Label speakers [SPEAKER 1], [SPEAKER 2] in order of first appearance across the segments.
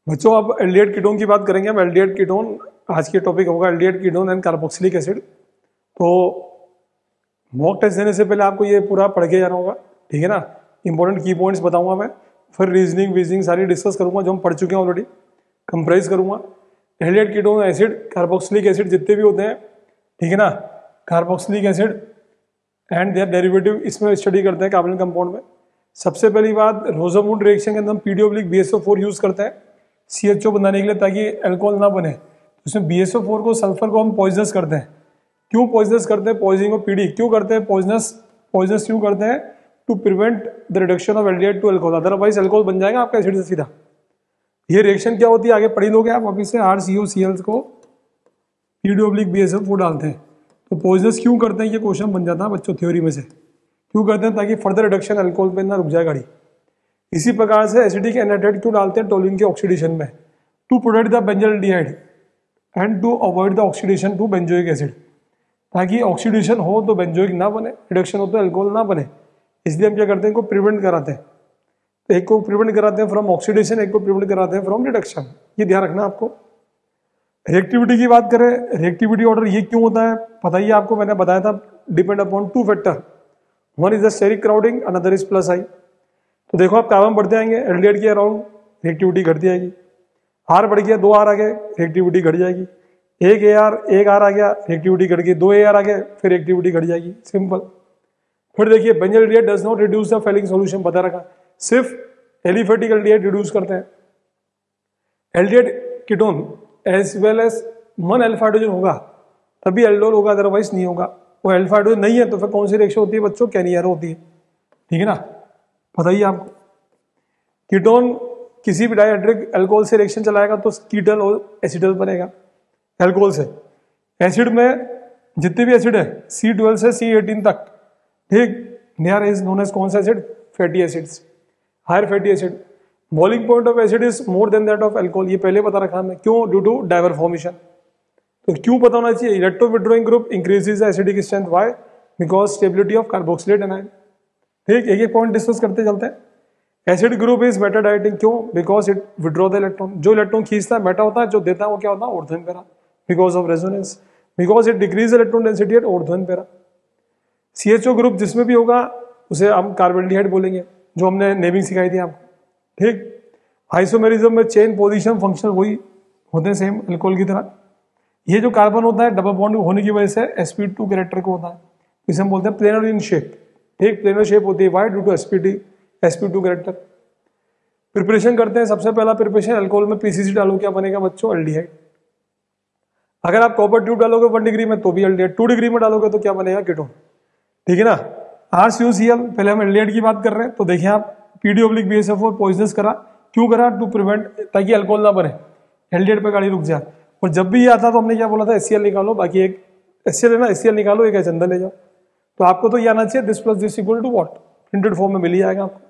[SPEAKER 1] बच्चों अब aldehyde ketone की बात करेंगे हम। एल्डिहाइड कीटोन आज के टॉपिक होगा, aldehyde ketone and carboxylic acid. तो मॉक टेस्ट देने से पहले आपको ये पूरा पढ़ के जाना होगा, ठीक है ना। इंपॉर्टेंट की पॉइंट्स बताऊंगा मैं, फिर रीजनिंग वीजनिंग सारी डिस्कस करूंगा जो हम पढ़ चुके हैं ऑलरेडी, कंप्राइज करूंगा। Aldehyde ketone acid, carboxylic acid जितने भी होते हैं, ठीक है ना, carboxylic acid and their derivative इसमें स्टडी करते हैं कार्बोनिल कंपाउंड में। सबसे पहली बात, रोजामूड रिएक्शन के अंदर हम PdO+BSO4 यूज करते हैं CHO बनाने के लिए ताकि अल्कोहल ना बने। उसमें BSO4 को, सल्फर को हम पॉइजनस करते हैं। क्यों पॉइजनस करते हैं? पॉइजनिंग ऑफ PD क्यों करते हैं? पॉइजनस क्यों करते हैं? To prevent the reduction of aldehyde to alcohol, otherwise alcohol बन जाएगा आपका एसिड से सीधा। ये रिएक्शन क्या होती है आगे पढ़ी लोगे आप, वापिस से RCOCl को PdO+BSO4 डालते हैं। तो पॉइजनस क्यों करते हैं, ये क्वेश्चन बन जाता है बच्चों थ्योरी में से। क्यों करते हैं? ताकि फर्दर रिडक्शन अल्कोहल पे ना रुक जाए गाड़ी। इसी प्रकार से एसिडिक एनाइड्राइड क्यों डालते हैं? टोलुइन के ऑक्सीडेशन में, to protect the benzaldehyde and to avoid the oxidation to benzoic acid, ताकि ऑक्सीडेशन हो तो बेंजोइक ना बने, रिडक्शन हो तो अल्कोहल ना बने। इसलिए हम क्या करते हैं, इनको प्रिवेंट कराते हैं। तो एक को प्रिवेंट कराते हैं फ्रॉम ऑक्सीडेशन, एक को प्रिवेंट कराते हैं फ्रॉम रिडक्शन। ये ध्यान रखना आपको। रिएक्टिविटी की बात करें, रिएक्टिविटी ऑर्डर ये क्यों होता है पता ही आपको, मैंने बताया था, depend upon two factor. One is the steric crowding, another is plus I. तो देखो आप कार्बन बढ़ते जाएंगे, एल्डिहाइड के अराउंड रिएक्टिविटी घटती जाएगी। R बढ़ गया, 2 R आ गए, रिएक्टिविटी घट जाएगी। एक R आ गया, रिएक्टिविटी घट गई। 2 AR आ गए, फिर रिएक्टिविटी घट जाएगी, सिंपल। फिर देखिए benzaldehyde does not reduce the Fehling solution, बता रखा, सिर्फ एलिफेटिक एल्डिहाइड रिड्यूस करते हैं। Aldehyde ketone as well as one alpha hydrogen होगा तभी एल्डोल होगा, अदरवाइज नहीं होगा। वो अल्फा हाइड्रोजन नहीं है तो फिर कौन सी रिएक्शन होती है बच्चों? कैनियरो होती है, ठीक है ना, बताइए आपको। कीटोन किसी भी डाइहाइड्रिक अल्कोहल से रिएक्शन चलाएगा तो कीटल और एसिडल बनेगा अल्कोहल से। एसिड में जितने भी एसिड है C12 से C18 तक, ठीक, नियर इज नोन एज कौन सा acid? Fatty acids, higher fatty acid. Boiling point of acid is more than that of alcohol, ये पहले पता रखा हमने। क्यों? Due to dimer formation. तो क्यों पता होना चाहिए? Electro withdrawing group increases the acidic strength, why? Because stability of carboxylate anion. ठीक, एक एक पॉइंट डिस्कस करते चलते हैं। Acid group is meta directing, क्यों? Because it withdraw the electron. जो इलेक्ट्रॉन खींचता है मेटा होता है, जो देता है वो क्या होता है? ऑर्थोन para, because of resonance, because it decrease electron density at ऑर्थोन para. CHO group जिसमें भी होगा उसे हम कार्बोल्डिहाइड बोलेंगे, जो हमने नेमिंग सिखाई थी आपको, ठीक। आइसोमेरिज्म में चेन पोजीशन फंक्शन वही होते हैं सेम अल्कोहल की तरह। ये जो कार्बन होता है डबल बॉन्ड होने की वजह से sp2 कैरेक्टर को होता है, इसे हम बोलते हैं प्लेनर इन शेप। एक प्लेनर शेप होती है, why? Due to sp2 character. Preparation करते हैं, सबसे पहला प्रिपरेशन अल्कोहल में PCC डालो, क्या बनेगा बच्चों? एल्डिहाइड। अगर आप कॉपर ट्यूब डालोगे 1 डिग्री में तो भी एल्डिहाइड, 2 डिग्री में डालोगे तो क्या बनेगा? कीटोन, ठीक है ना। RCOCl, पहले हम एल्डिहाइड की बात कर रहे हैं, तो देखिए आप PdO+BSO4 पॉइजनस करा, क्यों करा? टू प्रिवेंट, ताकि अल्कोहल ना बने, एल्डिहाइड पे गाड़ी रुक जाए। और जब भी ये आता तो हमने क्या बोला था? HCl निकालो, बाकी एक HCl है ना, HCl निकालो, एक H अंदर ले जाओ। तो आपको तो ये आना चाहिए, this plus this equal to what? Printed form में मिल ही जाएगा आपको।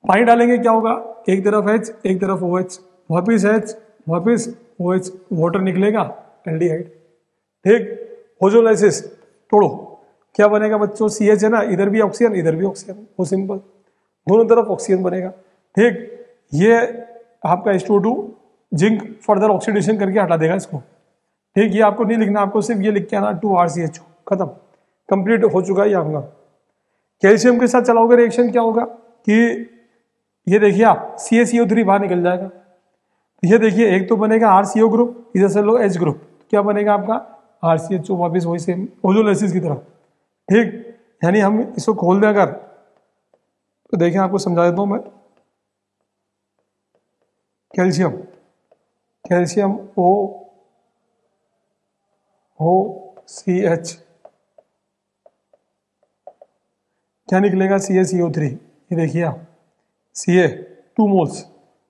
[SPEAKER 1] पानी डालेंगे, क्या होगा? एक तरफ H, एक तरफ OH, वापिस H, वापिस OH, वाटर निकलेगा, एल्डिहाइड, ठीक। ओजोलाइसिस तोड़ो, क्या बनेगा बच्चों? CH है ना, इधर भी ऑक्सीजन, इधर भी ऑक्सीजन, वो सिंपल, दोनों तरफ ऑक्सीजन बनेगा, ठीक। ये आपका H2O2 जिंक फर्दर ऑक्सीडेशन करके हटा देगा इसको, ठीक। ये आपको नहीं लिखना, आपको सिर्फ ये लिख के आना 2RCHO, खत्म, कंप्लीट हो चुका है ये आपका। कैल्शियम के साथ चलाओगे रिएक्शन, क्या होगा कि ये देखिए आप CaCO3 बाहर निकल जाएगा। ये देखिए एक तो बनेगा RCO ग्रुप, इधर से लो H ग्रुप, क्या बनेगा आपका? RCHO, वापिस वही सेम ओजोलाइसिस की तरह, ठीक। यानी हम इसको खोल दें अगर, तो देखिए आपको समझा देता हूं मैं। कैल्शियम OCH, क्या निकलेगा? CaCO3, ये देखिए आप, Ca 2 मोल्स,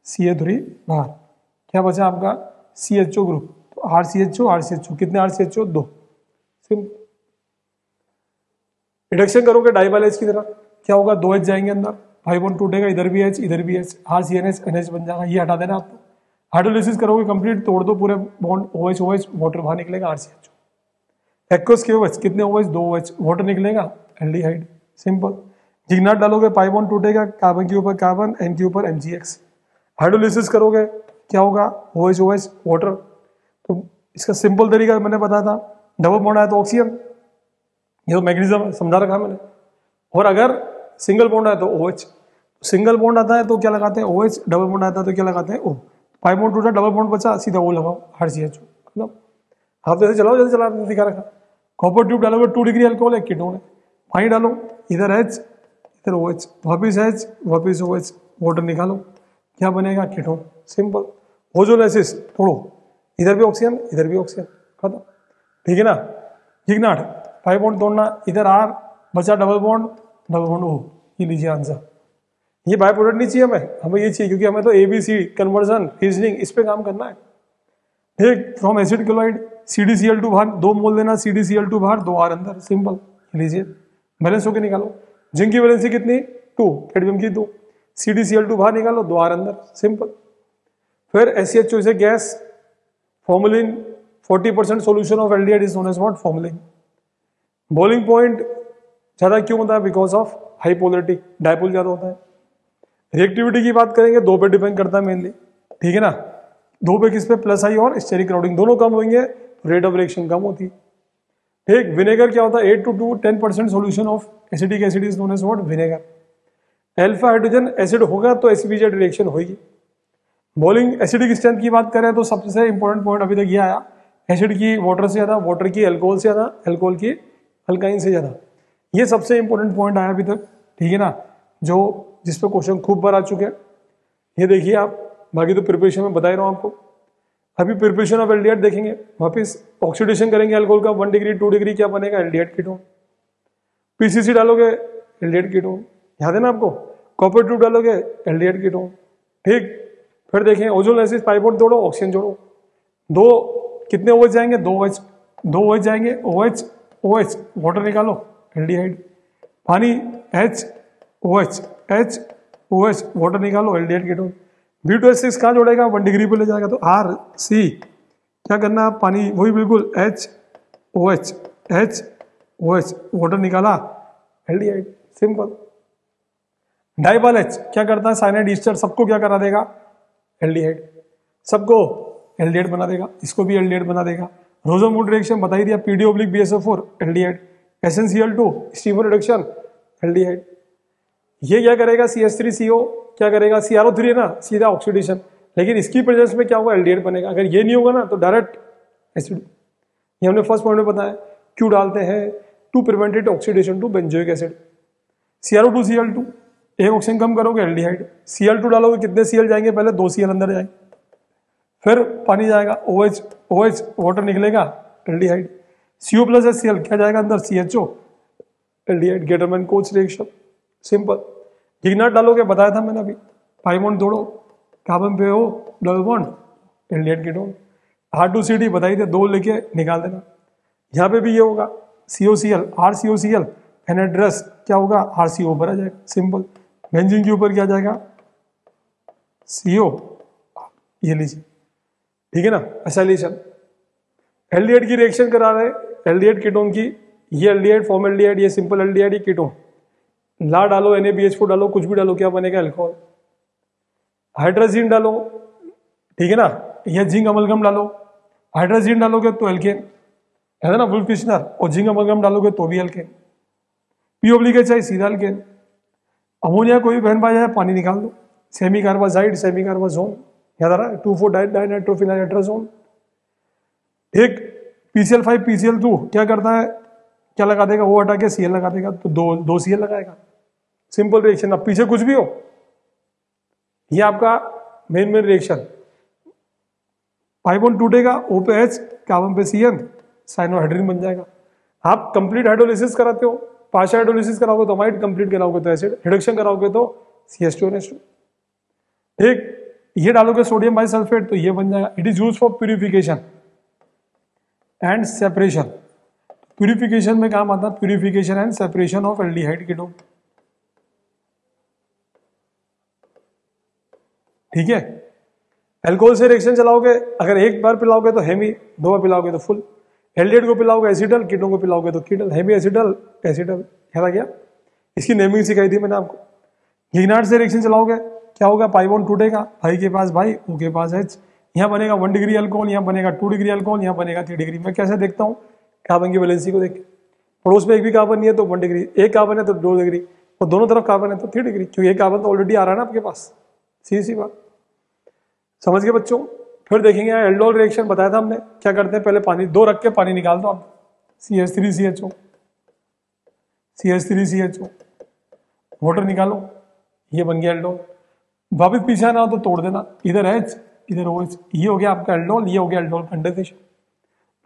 [SPEAKER 1] Ca3 बाहर, क्या बचा आपका? CHO ग्रुप, तो RCHO, कितने RCHO? 2, सिंपल। रिडक्शन करोगे डाइबाल H की तरह, क्या होगा? 2 H जाएंगे अंदर, 5 बॉन्ड टूटेगा, इधर भी H, इधर भी H, RCNH NH बन जाएगा, ये हटा देना आपको। हाइड्रोलिसिस करोगे कंप्लीट, तोड़ दो पूरे बॉन्ड, OH, वाटर बाहर निकलेगा, RCHO। एक्वस के OH, कितने OH? 2 OH, वाटर निकलेगा, एल्डिहाइड, सिंपल। जिग्नाट डालोगे, 5 बॉन्ड टूटेगा, कार्बन के ऊपर कार्बन, N के ऊपर MgX, हाइड्रोलिसिस करोगे क्या होगा, OH OH वाटर। तो इसका सिंपल तरीका मैंने बताया था, डबल बॉन्ड आया तो ऑक्सीजन, ये तो मैग्नीशियम समझा रखा है मैंने। और अगर सिंगल बॉन्ड आया तो OH, सिंगल बॉन्ड आता है तो क्या लगाते हैं OH, डबल बॉन्ड आता है तो क्या लगाते हैं O। 5 बॉन्ड टूटा, डबल बॉन्ड बचा, सीधा O लगाओ, RCH। मतलब आप जैसे चलाओ, जैसे चला दिखा रखा। कॉपर ट्यूब डालोगे 2 डिग्री अल्कोहल, एक कीटोन है। पानी डालो, इधर H इधर OH, वापिस H वापिस OH, वाटर निकालो, क्या बनेगा, कीटोन। सिंपल। ओजोलाइसिस तोड़ो, इधर भी ऑक्सीजन इधर भी ऑक्सीजन, खत्म। ठीक है ना। जिग्नाट 5 बॉन्ड तोड़ना, इधर R बचा डबल बॉन्ड O, ये लीजिए आंसर। ये बाय प्रोडक्ट नहीं चाहिए हमें ये चाहिए, क्योंकि हमें तो ABC कन्वर्जन रीजनिंग इस पे काम करना है। ठीक, फ्रॉम एसिड क्लोराइड CdCl2 बाहर, 2 मोल देना, CdCl2 बाहर, 2 R अंदर, सिंपल। लीजिए बैलेंस होके निकालो, जिंक की वैलेंसी कितनी 2, कैडमियम की 2, CdCl2 बाहर निकालो, 2 R अंदर, सिंपल। फिर SCHO से gas, formalin 40% solution of aldehyde is known as what, formalin. Boiling point ज्यादा क्यों होता है, because of high polarity, dipole ज्यादा होता है। रिएक्टिविटी की बात करेंगे, 2 पे डिपेंड करता है मेनली, ठीक है ना। 2 पे किस पे, प्लस आई और स्टेरिक क्राउडिंग, दोनों कम होंगे, रेट ऑफ रिएक्शन कम होती है। ठीक, विनेगर क्या होता है, 8 to 10% solution of acidic acid is known as what, vinegar. Alpha hydrogen acid होगा तो एसिड रिएक्शन होगी। बॉइलिंग एसिडिक स्ट्रेंथ की बात करें तो सबसे इंपॉर्टेंट पॉइंट अभी तक ये आया, एसिड की वाटर से ज्यादा, वाटर की अल्कोहल से ज्यादा, अल्कोहल की अल्काइन से ज्यादा। ये सबसे इंपॉर्टेंट पॉइंट आया अभी तक, ठीक है ना, जो जिस पे क्वेश्चन खूब बार आ चुके हैं। ये देखिए आप, बाकी तो प्रिपरेशन में बता ही रहा हूं आपको। अभी प्रिपरेशन ऑफ एल्डिहाइड देखेंगे, वापिस ऑक्सीडेशन करेंगे अल्कोहल का, 1 डिग्री 2 डिग्री क्या बनेगा, एल्डिहाइड कीटोन। पीसीसी डालोगे एल्डिहाइड कीटोन, याद है ना आपको। कॉपर ट्यूब डालोगे एल्डिहाइड कीटोन। ठीक, फिर देखें ओजोलाइसिस, 5 बॉन्ड तोड़ो, ऑक्सीजन जोड़ो, 2 कितने OH जाएंगे, 2 OH जाएंगे, OH OH वाटर निकालो, एल्डिहाइड। पानी H OH H OH water निकालो, एल्डिहाइड कीटोन। B2H6 कहाँ जोड़ेगा, 1 डिग्री पे ले जाएगा तो RC, क्या करना, पानी वही बिल्कुल, H OH वाटर निकाला, एल्डिहाइड, सिंपल। डाइबाल H क्या करता है, साइनाइड ईस्टर, सबको क्या करा देगा, एल्डिहाइड, सबको एल्डिहाइड बना देगा, इसको भी एल्डिहाइड बना देगा। रोजनवुड रिएक्शन बता ही दिया, PD/BSO4 aldehyde, SnCl2 Stephen reduction, aldehyde. ये क्या करेगा, CH3CO क्या करेगा, CrO3 है ना, सीधा ऑक्सीडेशन, लेकिन इसकी प्रेजेंस में क्या होगा, एल्डिहाइड बनेगा। अगर ये नहीं होगा ना तो डायरेक्ट एसिड। ये हमने फर्स्ट पॉइंट में बताया, क्यों डालते हैं, to prevent it oxidation to benzoic acid. CrO2Cl2, एक ऑक्सीजन कम करोगे, एल्डिहाइड। Cl2 डालोगे, कितने Cl जाएंगे, पहले 2 Cl अंदर जाएंगे, फिर पानी जाएगा, OH वाटर निकलेगा, एल्डिहाइड। CO+HCl क्या जाएगा अंदर, CHO, aldehyde. Gattermann Koch reaction, simple. Grignard डालोगे, बताया था मैंने अभी, 5 बॉन्ड तोड़ो, कार्बन पे हो, double bond, aldehyde ketone. R2CD बताई थे, 2 लेके निकाल देना। यहाँ पे भी ये होगा, COCl RCOCl, एनहाइड्रस क्या होगा, RCO पर आ जाएगा, सिंपल। बेंजीन के ऊपर क्या जाएगा, CO, ये लीजिए, ठीक है ना, एसाइलेशन। एल्डिहाइड की रिएक्शन करा रहे, एल्डिहाइड कीटोन की, ये एल्डिहाइड, फॉर्म एल्डिहाइड, ये सिंपल एल्डिहाइड, ये कीटोन। ला डालो, NaBH4 डालो, कुछ भी डालो, क्या बनेगा, अल्कोहल। हाइड्रोजीन डालो, ठीक है ना, यह जिंक अमलगम डालो, हाइड्रोजीन डालोगे तो एल्केन, है ना, वुल्फ किश्नर, और जिंक अमलगम डालोगे तो भी एल्केन। P चाहिए, सीधा एल्केन। अमोनिया कोई बहन पा जाए, पानी निकाल दो, सेमी कार्बाजाइड, सेमी कार्बाजोन, याद आ रहा है, 2,4-डाइनाइट्रोफिनाइट्राजोन। एक PCl5 PCl2 क्या करता है, क्या लगा देगा, वो हटा के Cl लगा देगा, तो दो Cl लगाएगा, सिंपल रिएक्शन। अब पीछे कुछ भी हो, ये आपका मेन रिएक्शन। 5 बॉन्ड टूटेगा, O पे H, कार्बन पे CN, साइनोहाइड्रिन बन जाएगा। आप कंप्लीट हाइड्रोलिसिस कराते हो, पार्शियल हाइड्रोलिसिस कराओगे तो अमाइड, कंप्लीट कराओगे तो एसिड, रिडक्शन कराओगे तो CH2NH2। ठीक, ये डालोगे सोडियम बाइसल्फेट तो ये बन जाएगा। It is used for purification and separation. Purification में काम आता है, purification and separation of aldehyde ketone, ठीक है। अल्कोहल से रिएक्शन चलाओगे, अगर एक बार पिलाओगे तो हेमी, 2 बार पिलाओगे तो फुल। एल्डिहाइड को पिलाओगे एसिडल, कीटोन को पिलाओगे तो कीटल, हेमी एसिडल एसिडल, याद आ गया। इसकी नेमिंग सिखाई थी मैंने आपको। लिग्नाइट से रिएक्शन चलाओगे क्या होगा, पाई बॉन्ड टूटेगा, भाई के पास भाई, ओ के पास H, यहाँ बनेगा 1 डिग्री अल्कोहल, यहाँ बनेगा 2 डिग्री अल्कोहल, यहाँ बनेगा 3 डिग्री। मैं कैसे देखता हूँ, कार्बन की वैलेंसी को देख के, पड़ोस में एक भी कार्बन नहीं है तो 1 डिग्री, एक कार्बन है तो 2 डिग्री, और दोनों तरफ कार्बन है तो 3 डिग्री, क्योंकि एक कार्बन तो ऑलरेडी आ रहा है ना आपके पास। सीधी सी बात, समझ गए बच्चों। फिर देखेंगे एल्डोल रिएक्शन बताया था हमने, क्या करते हैं, पहले पानी 2 रख के पानी निकाल दो आप, CH3CHO, CH3CHO, वाटर निकालो, ये बन गया एल्डोल। वापिस पीछे आना हो तो तोड़ देना, इधर H इधर OH, ये हो गया आपका एल्डोल, ये हो गया एल्डोल कंडेंसेशन।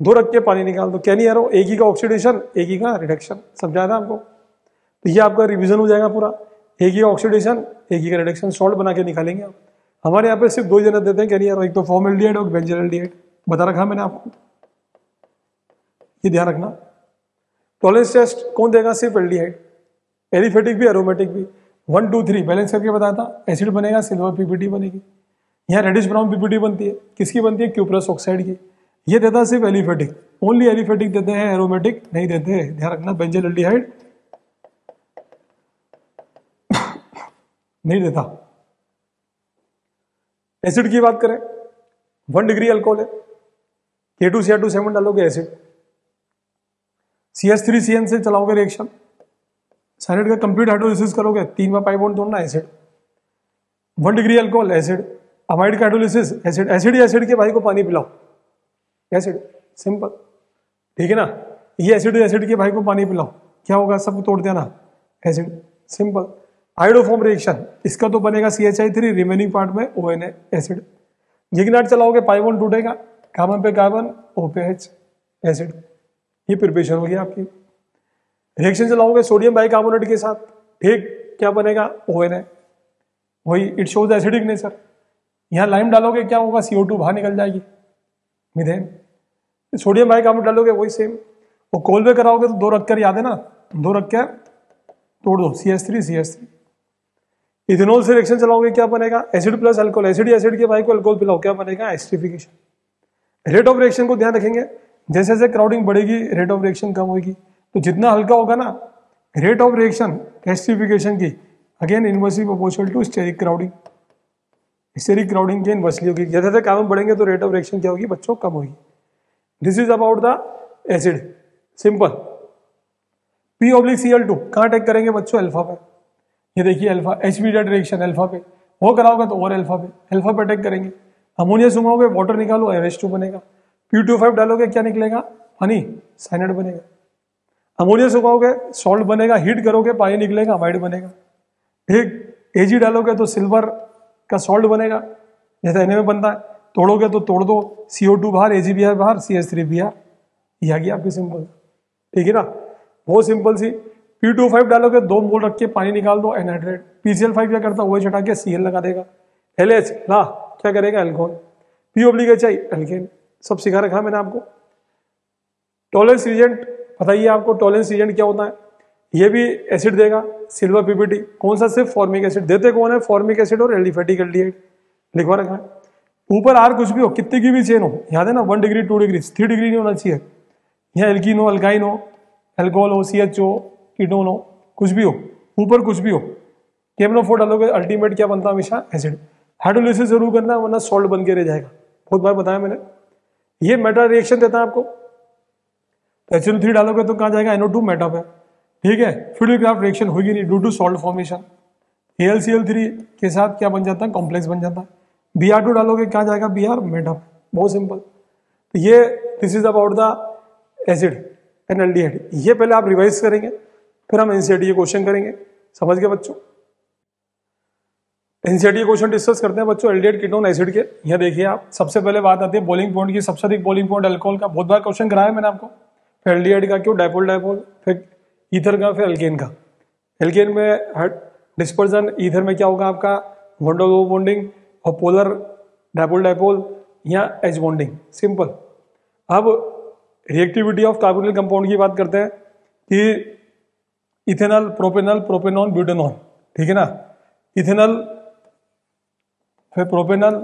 [SPEAKER 1] 2 रख के पानी निकाल दो, क्या नहीं यारो, एक ही का ऑक्सीडेशन, एक ही का रिडक्शन, समझाया था आपको। तो ये आपका रिवीजन हो जाएगा पूरा, एक ही का ऑक्सीडेशन, एक ही का रिडक्शन, सॉल्ट बना के निकालेंगे आप। हमारे यहाँ पे सिर्फ 2 जनरल देते हैं, क्या नहीं यारो, एक तो फॉर्मल्डिहाइड और बेंजल्डिहाइड, बता रखा मैंने आपको, ये ध्यान रखना। टॉलरेंस टेस्ट कौन देगा, सिर्फ एल्डिहाइड, एलिफेटिक भी एरोमेटिक भी, 1 2 3 बैलेंस करके बताया था। एसिड बनेगा, सिल्वर पीपीटी बनेगी, यहाँ रेडिश ब्राउन पीपीटी बनती है, किसकी बनती है, क्यूप्रस ऑक्साइड की। ये देता है सिर्फ एलिफेटिक, ओनली एलिफेटिक देते हैं, एरोमेटिक नहीं देते हैं, ध्यान रखना। बेंजल्डिहाइड नहीं देता। एसिड की बात करें, 1 डिग्री अल्कोहल है, K2Cr2 डालोगे एसिड, CH3CN से चलाओगे रिएक्शन, साइनाइड का कंप्लीट हाइड्रोलिसिस करोगे, 3 बार पाई बॉन्ड तोड़ना, acid. 1 degree alcohol, acid. Amide का हाइड्रोलिसिस, एसिड। एसिड ही एसिड के भाई को पानी पिलाओ, एसिड, सिंपल, ठीक है ना। ये एसिड के भाई को पानी पिलाओ, क्या होगा, सब तोड़ देना, एसिड, सिंपल। आयोडोफॉर्म रिएक्शन, इसका तो बनेगा CHI3, रिमेनिंग पार्ट में ONA, एसिड। जिग्नाइट चलाओगे, पाई बॉन्ड टूटेगा, कार्बन पे कार्बन, O पे H, एसिड। ये प्रिपरेशन होगी आपकी। रिएक्शन चलाओगे सोडियम बाइकार्बोनेट के साथ, ठीक, क्या बनेगा, ONA, वही, इट शोज एसिडिक नेचर। यहाँ लाइम डालोगे, क्या होगा, CO2 बाहर निकल जाएगी, मीथेन। सोडियम बाइकार्बोनेट डालोगे, वही सेम। और कोल पे कराओगे तो 2 रखकर, याद है ना, 2 रख कर तोड़ दो, CH3 इथेनॉल से रिएक्शन चलाओगे, क्या बनेगा, एसिड प्लस अल्कोहल, एसिड के भाई को अल्कोहल पिलाओ, क्या बनेगा, एस्टरिफिकेशन। रेट ऑफ रिएक्शन को ध्यान रखेंगे, जैसे जैसे क्राउडिंग बढ़ेगी रेट ऑफ रिएक्शन कम होगी, तो जितना हल्का होगा ना रेट ऑफ रिएक्शन एस्टरिफिकेशन की, again inversely proportional to steric crowding, steric crowding की इनवर्सली होगी। जैसे जैसे कार्बन बढ़ेंगे तो रेट ऑफ रिएक्शन क्या होगी बच्चों, कम होगी। This is about the acid, simple. P/Cl2 कहाँ अटैक करेंगे बच्चों, अल्फा पे। ये देखिए अल्फा, HB रिएक्शन अल्फा पे, वो कराओगे तो और अल्फा पे अटैक करेंगे। अमोनिया सुखाओगे, वाटर निकालो, NH2 बनेगा। P25 डालोगे, क्या निकलेगा, हनी, साइनाइड बनेगा। अमोनिया सुखाओगे, सॉल्ट बनेगा, हीट करोगे, पानी निकलेगा, अमाइड बनेगा, ठीक। Ag डालोगे तो सिल्वर का सॉल्ट बनेगा, जैसे Na में बनता है, तोड़ोगे तो तोड़ दो, CO2 बाहर, AgBr बाहर, CH3Br, ये आ गया आपकी सिंपल, ठीक है ना, बहुत सिंपल सी। P25 डालोगे, 2 मोल रख के पानी निकाल दो, एनहाइड्रेट। PCl5 क्या करता है, वही हटा के Cl लगा देगा, LH ला क्या करेगा, अल्कोहल। P/HI अल्केन, सब सिखा रखा मैंने आपको। टॉलरेंस रीजेंट बताइए आपको, टॉलरेंस रीजेंट क्या होता है, ये भी एसिड देगा, सिल्वर पीपीटी, कौन सा, सिर्फ फॉर्मिक एसिड देते कौन है, फॉर्मिक एसिड और एलिफेटिक एल्डिहाइड, लिखवा रखा है। ऊपर आर कुछ भी हो, कितने की भी चेन हो, याद है ना, 1 डिग्री 2 डिग्री 3 डिग्री नहीं होना चाहिए। यहाँ एल्कीन हो, अल्काइन हो, एल्कोहल हो, CH हो, कीटोन हो, कुछ भी हो, ऊपर कुछ भी हो, KMnO4 डालोगे, अल्टीमेट क्या बनता है, हमेशा एसिड। हाइड्रोलिसिस जरूर करना, वरना सॉल्ट बन के रह जाएगा, बहुत बार बताया मैंने। ये मेटा रिएक्शन देता है आपको, HNO3 डालोगे तो कहाँ जाएगा, NO2 मेटा पे, ठीक है। फिल्डक्राफ्ट रिएक्शन होगी नहीं due to salt formation. AlCl3 के साथ क्या बन जाता है, कॉम्प्लेक्स बन जाता है। Br2 डालोगे, क्या जाएगा, Br मेटा पे, बहुत सिंपल। तो ये this is about the acid and aldehyde. ये पहले आप रिवाइज करेंगे, फिर हम एनसीईआरटी के क्वेश्चन करेंगे, समझ गए बच्चों। एनसीईआरटी के क्वेश्चन डिस्कस करते हैं बच्चों, एल्डिहाइड कीटोन एसिड के। यहाँ देखिए आप, सबसे पहले बात आती है बॉइलिंग पॉइंट की, सबसे अधिक बॉइलिंग पॉइंट अल्कोहल का, बहुत बार क्वेश्चन कराया मैंने आपको। फिर एल्डिहाइड का क्यों, डायपोल, फिर ईथर का, फिर एल्केन का। एल्केन में डिस्पर्जन, ईथर में क्या होगा आपका, वंडो बॉन्डिंग, और पोलर डायपोल या एच बॉन्डिंग, सिंपल। अब रिएक्टिविटी ऑफ कार्बोनिल कंपाउंड की बात करते हैं कि इथेनॉल, प्रोपेनॉल, प्रोपेनॉन, ब्यूटेनॉल, ठीक है ना। इथेनॉल फिर प्रोपेनॉल,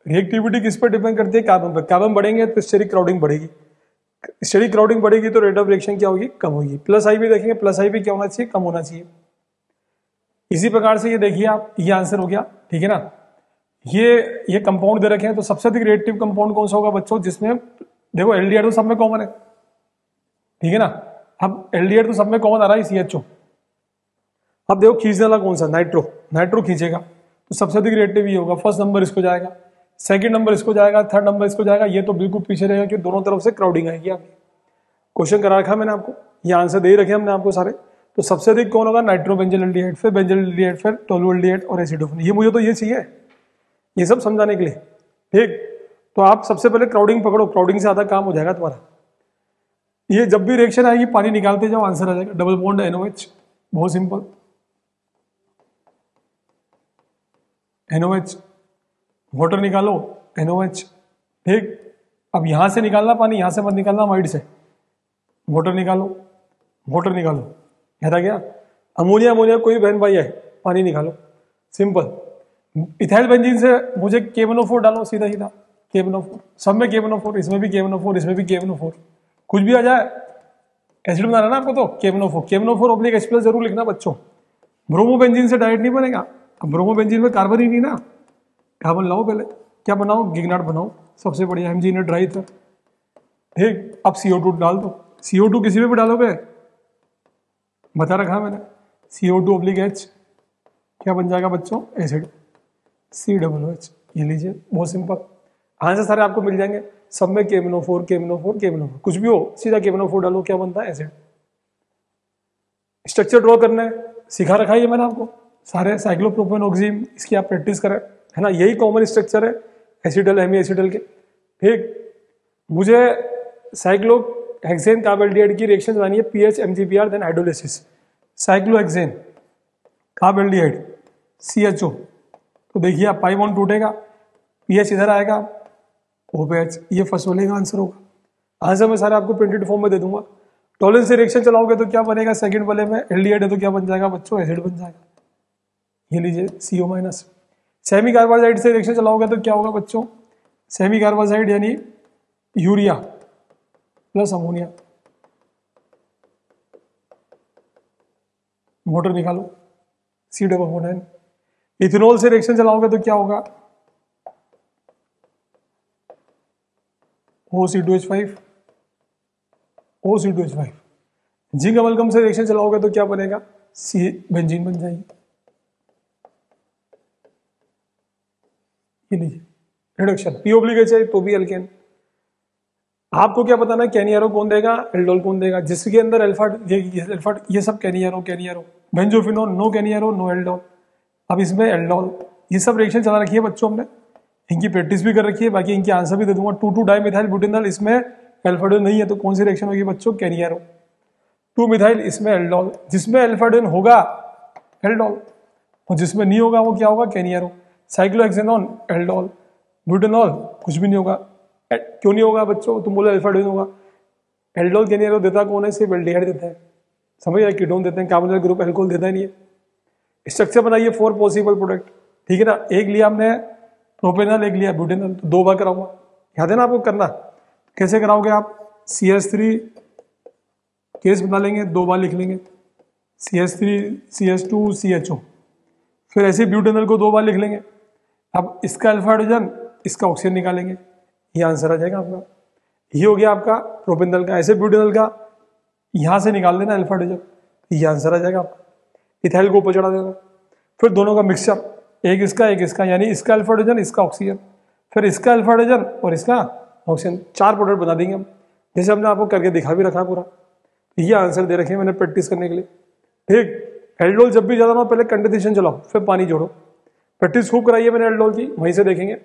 [SPEAKER 1] रिएक्टिविटी किस पर डिपेंड करती है, कार्बन पर। कार्बन बढ़ेंगे तो स्टेरिक क्राउडिंग बढ़ेगी, स्टेरिक क्राउडिंग बढ़ेगी तो रेट ऑफ रिएक्शन क्या होगी, कम होगी। प्लस आई भी देखेंगे, प्लस आई भी क्या होना चाहिए, कम होना चाहिए। इसी प्रकार से ये देखिए आप, ये आंसर हो गया, ठीक है ना। ये कंपाउंड दे रखे हैं, तो सबसे अधिक रिएक्टिव कंपाउंड कौन सा होगा बच्चों, जिसमें देखो एल्डिहाइड तो सब में कॉमन है, ठीक है ना। अब एल्डिहाइड तो सब में कॉमन आ रहा है CHO। अब देखो खींचने वाला कौन सा, नाइट्रो खींचेगा, तो सबसे अधिक रिएक्टिव ये होगा। फर्स्ट नंबर इसको जाएगा, सेकंड नंबर इसको जाएगा, थर्ड नंबर इसको जाएगा। ये तो बिल्कुल पीछे रहेगा कि दोनों तरफ से क्राउडिंग आएगी। आपकी क्वेश्चन करा रखा मैंने आपको, ये आंसर दे रखे हमने आपको सारे। तो सबसे अधिक कौन होगा, नाइट्रोबेंजल एल्डिहाइड, फिर बेंजल एल्डिहाइड, फिर टोलुएल्डिहाइड और एसिडोफेन। ये मुझे तो ये चाहिए, ये सब समझाने के लिए, ठीक। तो आप सबसे पहले क्राउडिंग पकड़ो, क्राउडिंग से आधा काम हो जाएगा तुम्हारा। ये जब भी रिएक्शन आएगी पानी निकालते जाओ, आंसर आ जाएगा। डबल बॉन्ड NOH, बहुत सिंपल, NOH, वाटर निकालो NOH, ठीक। अब यहां से निकालना पानी, यहां से मत निकालना माइड से, वाटर निकालो, वाटर निकालो, याद आ गया। अमोनिया, अमोनिया कोई बहन भाई है, पानी निकालो, सिंपल। इथाइल बेंजीन से मुझे KMnO4 डालो, सीधा सीधा KMnO4, सब में KMnO4, इसमें भी KMnO4, इसमें भी KMnO4, कुछ भी आ जाए, एसिड बनाना ना आपको तो KMnO4 ऑब्लिक H+ जरूर लिखना बच्चों। ब्रोमोबेंजीन से डायरेक्ट नहीं बनेगा, अब ब्रोमोबेंजीन में कार्बन ही नहीं ना, कार्बन लाओ पहले, क्या बनाओ, गिगनाट बनाओ, सबसे बढ़िया MG ने ड्राई था, ठीक। अब CO2 डाल दो, CO2 किसी में भी डालोगे, बता रखा मैंने, CO2 ऑब्लिक H क्या बन जाएगा बच्चों, एसिड, COOH। ये लीजिए, बहुत सिंपल आंसर सारे आपको मिल जाएंगे। सब में KMnO4, कुछ भी हो सीधा KMnO4 डालो, क्या बनता है, एसिड। स्ट्रक्चर ड्रॉ करना है, सिखा रखा है ये मैंने आपको सारे, साइक्लोप्रोपेन ऑक्सीम, इसकी आप प्रैक्टिस करें, है ना। यही कॉमन स्ट्रक्चर है एसिडल हेमी एसिडल के, ठीक। मुझे साइक्लोहेक्सेन कार्बोल्डिहाइड की रिएक्शन बनानी है, PH MgBr then hydrolysis. Cyclohexane carbaldehyde CHO, तो देखिए आप पाई बॉन्ड टूटेगा, PH इधर आएगा, OH, ये फर्स्ट वाले का आंसर होगा। आंसर मैं सारे आपको प्रिंटेड फॉर्म में दे दूंगा। टॉलेंस से रिएक्शन चलाओगे तो क्या बनेगा, सेकंड वाले में एल्डिहाइड है तो क्या बन जाएगा बच्चों, एसिड बन जाएगा, ये लीजिए CO-। सेमी कार्बाइड से रिएक्शन चलाओगे तो क्या होगा बच्चों, सेमी कार्बाइड यानी यूरिया प्लस अमोनिया, मोटर निकालो, C+H। इथेनॉल से रिएक्शन चलाओगे तो क्या होगा, OC2H5, OC2H5। जिंक अमलगम से रिएक्शन चलाओगे तो क्या बनेगा, C बेंजीन बन जाएगी। ये लीजिए रिडक्शन, P तो भी एल्केन। आपको क्या पता ना, कैनियारो कौन देगा, एल्डोल कौन देगा, जिसके अंदर अल्फा, ये सब कैनियारो, बेंजोफिनोन, नो कैनियारो नो एल्डोल। अब इसमें एल्डोल, ये सब रिएक्शन चला रखी है बच्चों, हमने इनकी प्रैक्टिस भी कर रखी है, बाकी इनकी आंसर भी दे दूंगा। 2,2 डाइमिथाइल ब्यूटेनॉल, इसमें एल्फाडोन नहीं है तो कौन सी रिएक्शन होगी बच्चों, कैनियारो। 2 मिथाइल, इसमें एल्डोल, जिसमें एल्फाडोन होगा एल्डोल, और जिसमें नहीं होगा वो क्या होगा, कैनियारो। साइक्लोहेक्सेनोन एल्डोल, ब्यूटेनॉल कुछ भी नहीं होगा, क्यों नहीं होगा बच्चों, तुम बोलो एल्फाडोन होगा। एल्डोल कैनियारो देता कौन है, सिर्फ एल्डिहाइड देता है, समझ आए, कीटोन देते हैं, कार्बोनिल ग्रुप एल्कोहल देता ही नहीं है। स्ट्रक्चर बनाइए 4 पॉसिबल प्रोडक्ट, ठीक है ना। एक लिया हमने प्रोपेनॉल, एक लिया ब्यूटेनॉल, तो 2 बार कराऊंगा, याद है ना आपको करना। कैसे कराओगे आप, CH3 केस बना लेंगे, 2 बार लिख लेंगे, CH3 CH2 CHO, फिर ऐसे ब्यूटेनॉल को 2 बार लिख लेंगे। अब इसका अल्फा हाइड्रोजन, इसका ऑक्सीजन निकालेंगे, ये आंसर आ जाएगा आपका। ये हो गया आपका प्रोपेनॉल का। ऐसे ब्यूटेनॉल का यहां से निकाल देना अल्फा हाइड्रोजन, ये आंसर आ जाएगा आपका। इथाइल को ऊपर चढ़ा देना, फिर दोनों का मिक्सचर, एक इसका, यानी इसका अल्फा हाइड्रोजन, इसका ऑक्सीजन, फिर इसका अल्फा हाइड्रोजन और इसका ऑक्सीजन, 4 प्रोडक्ट बना देंगे हम, जैसे हमने आपको करके दिखा भी रखा पूरा। ये आंसर दे रखे हैं मैंने प्रैक्टिस करने के लिए, ठीक। एल्डोल जब भी ज्यादा ना, पहले कंडेंसेशन चलाओ, फिर पानी जोड़ो, प्रैक्टिस खूब कराइए मैंने एल्डोल की, वहीं से देखेंगे।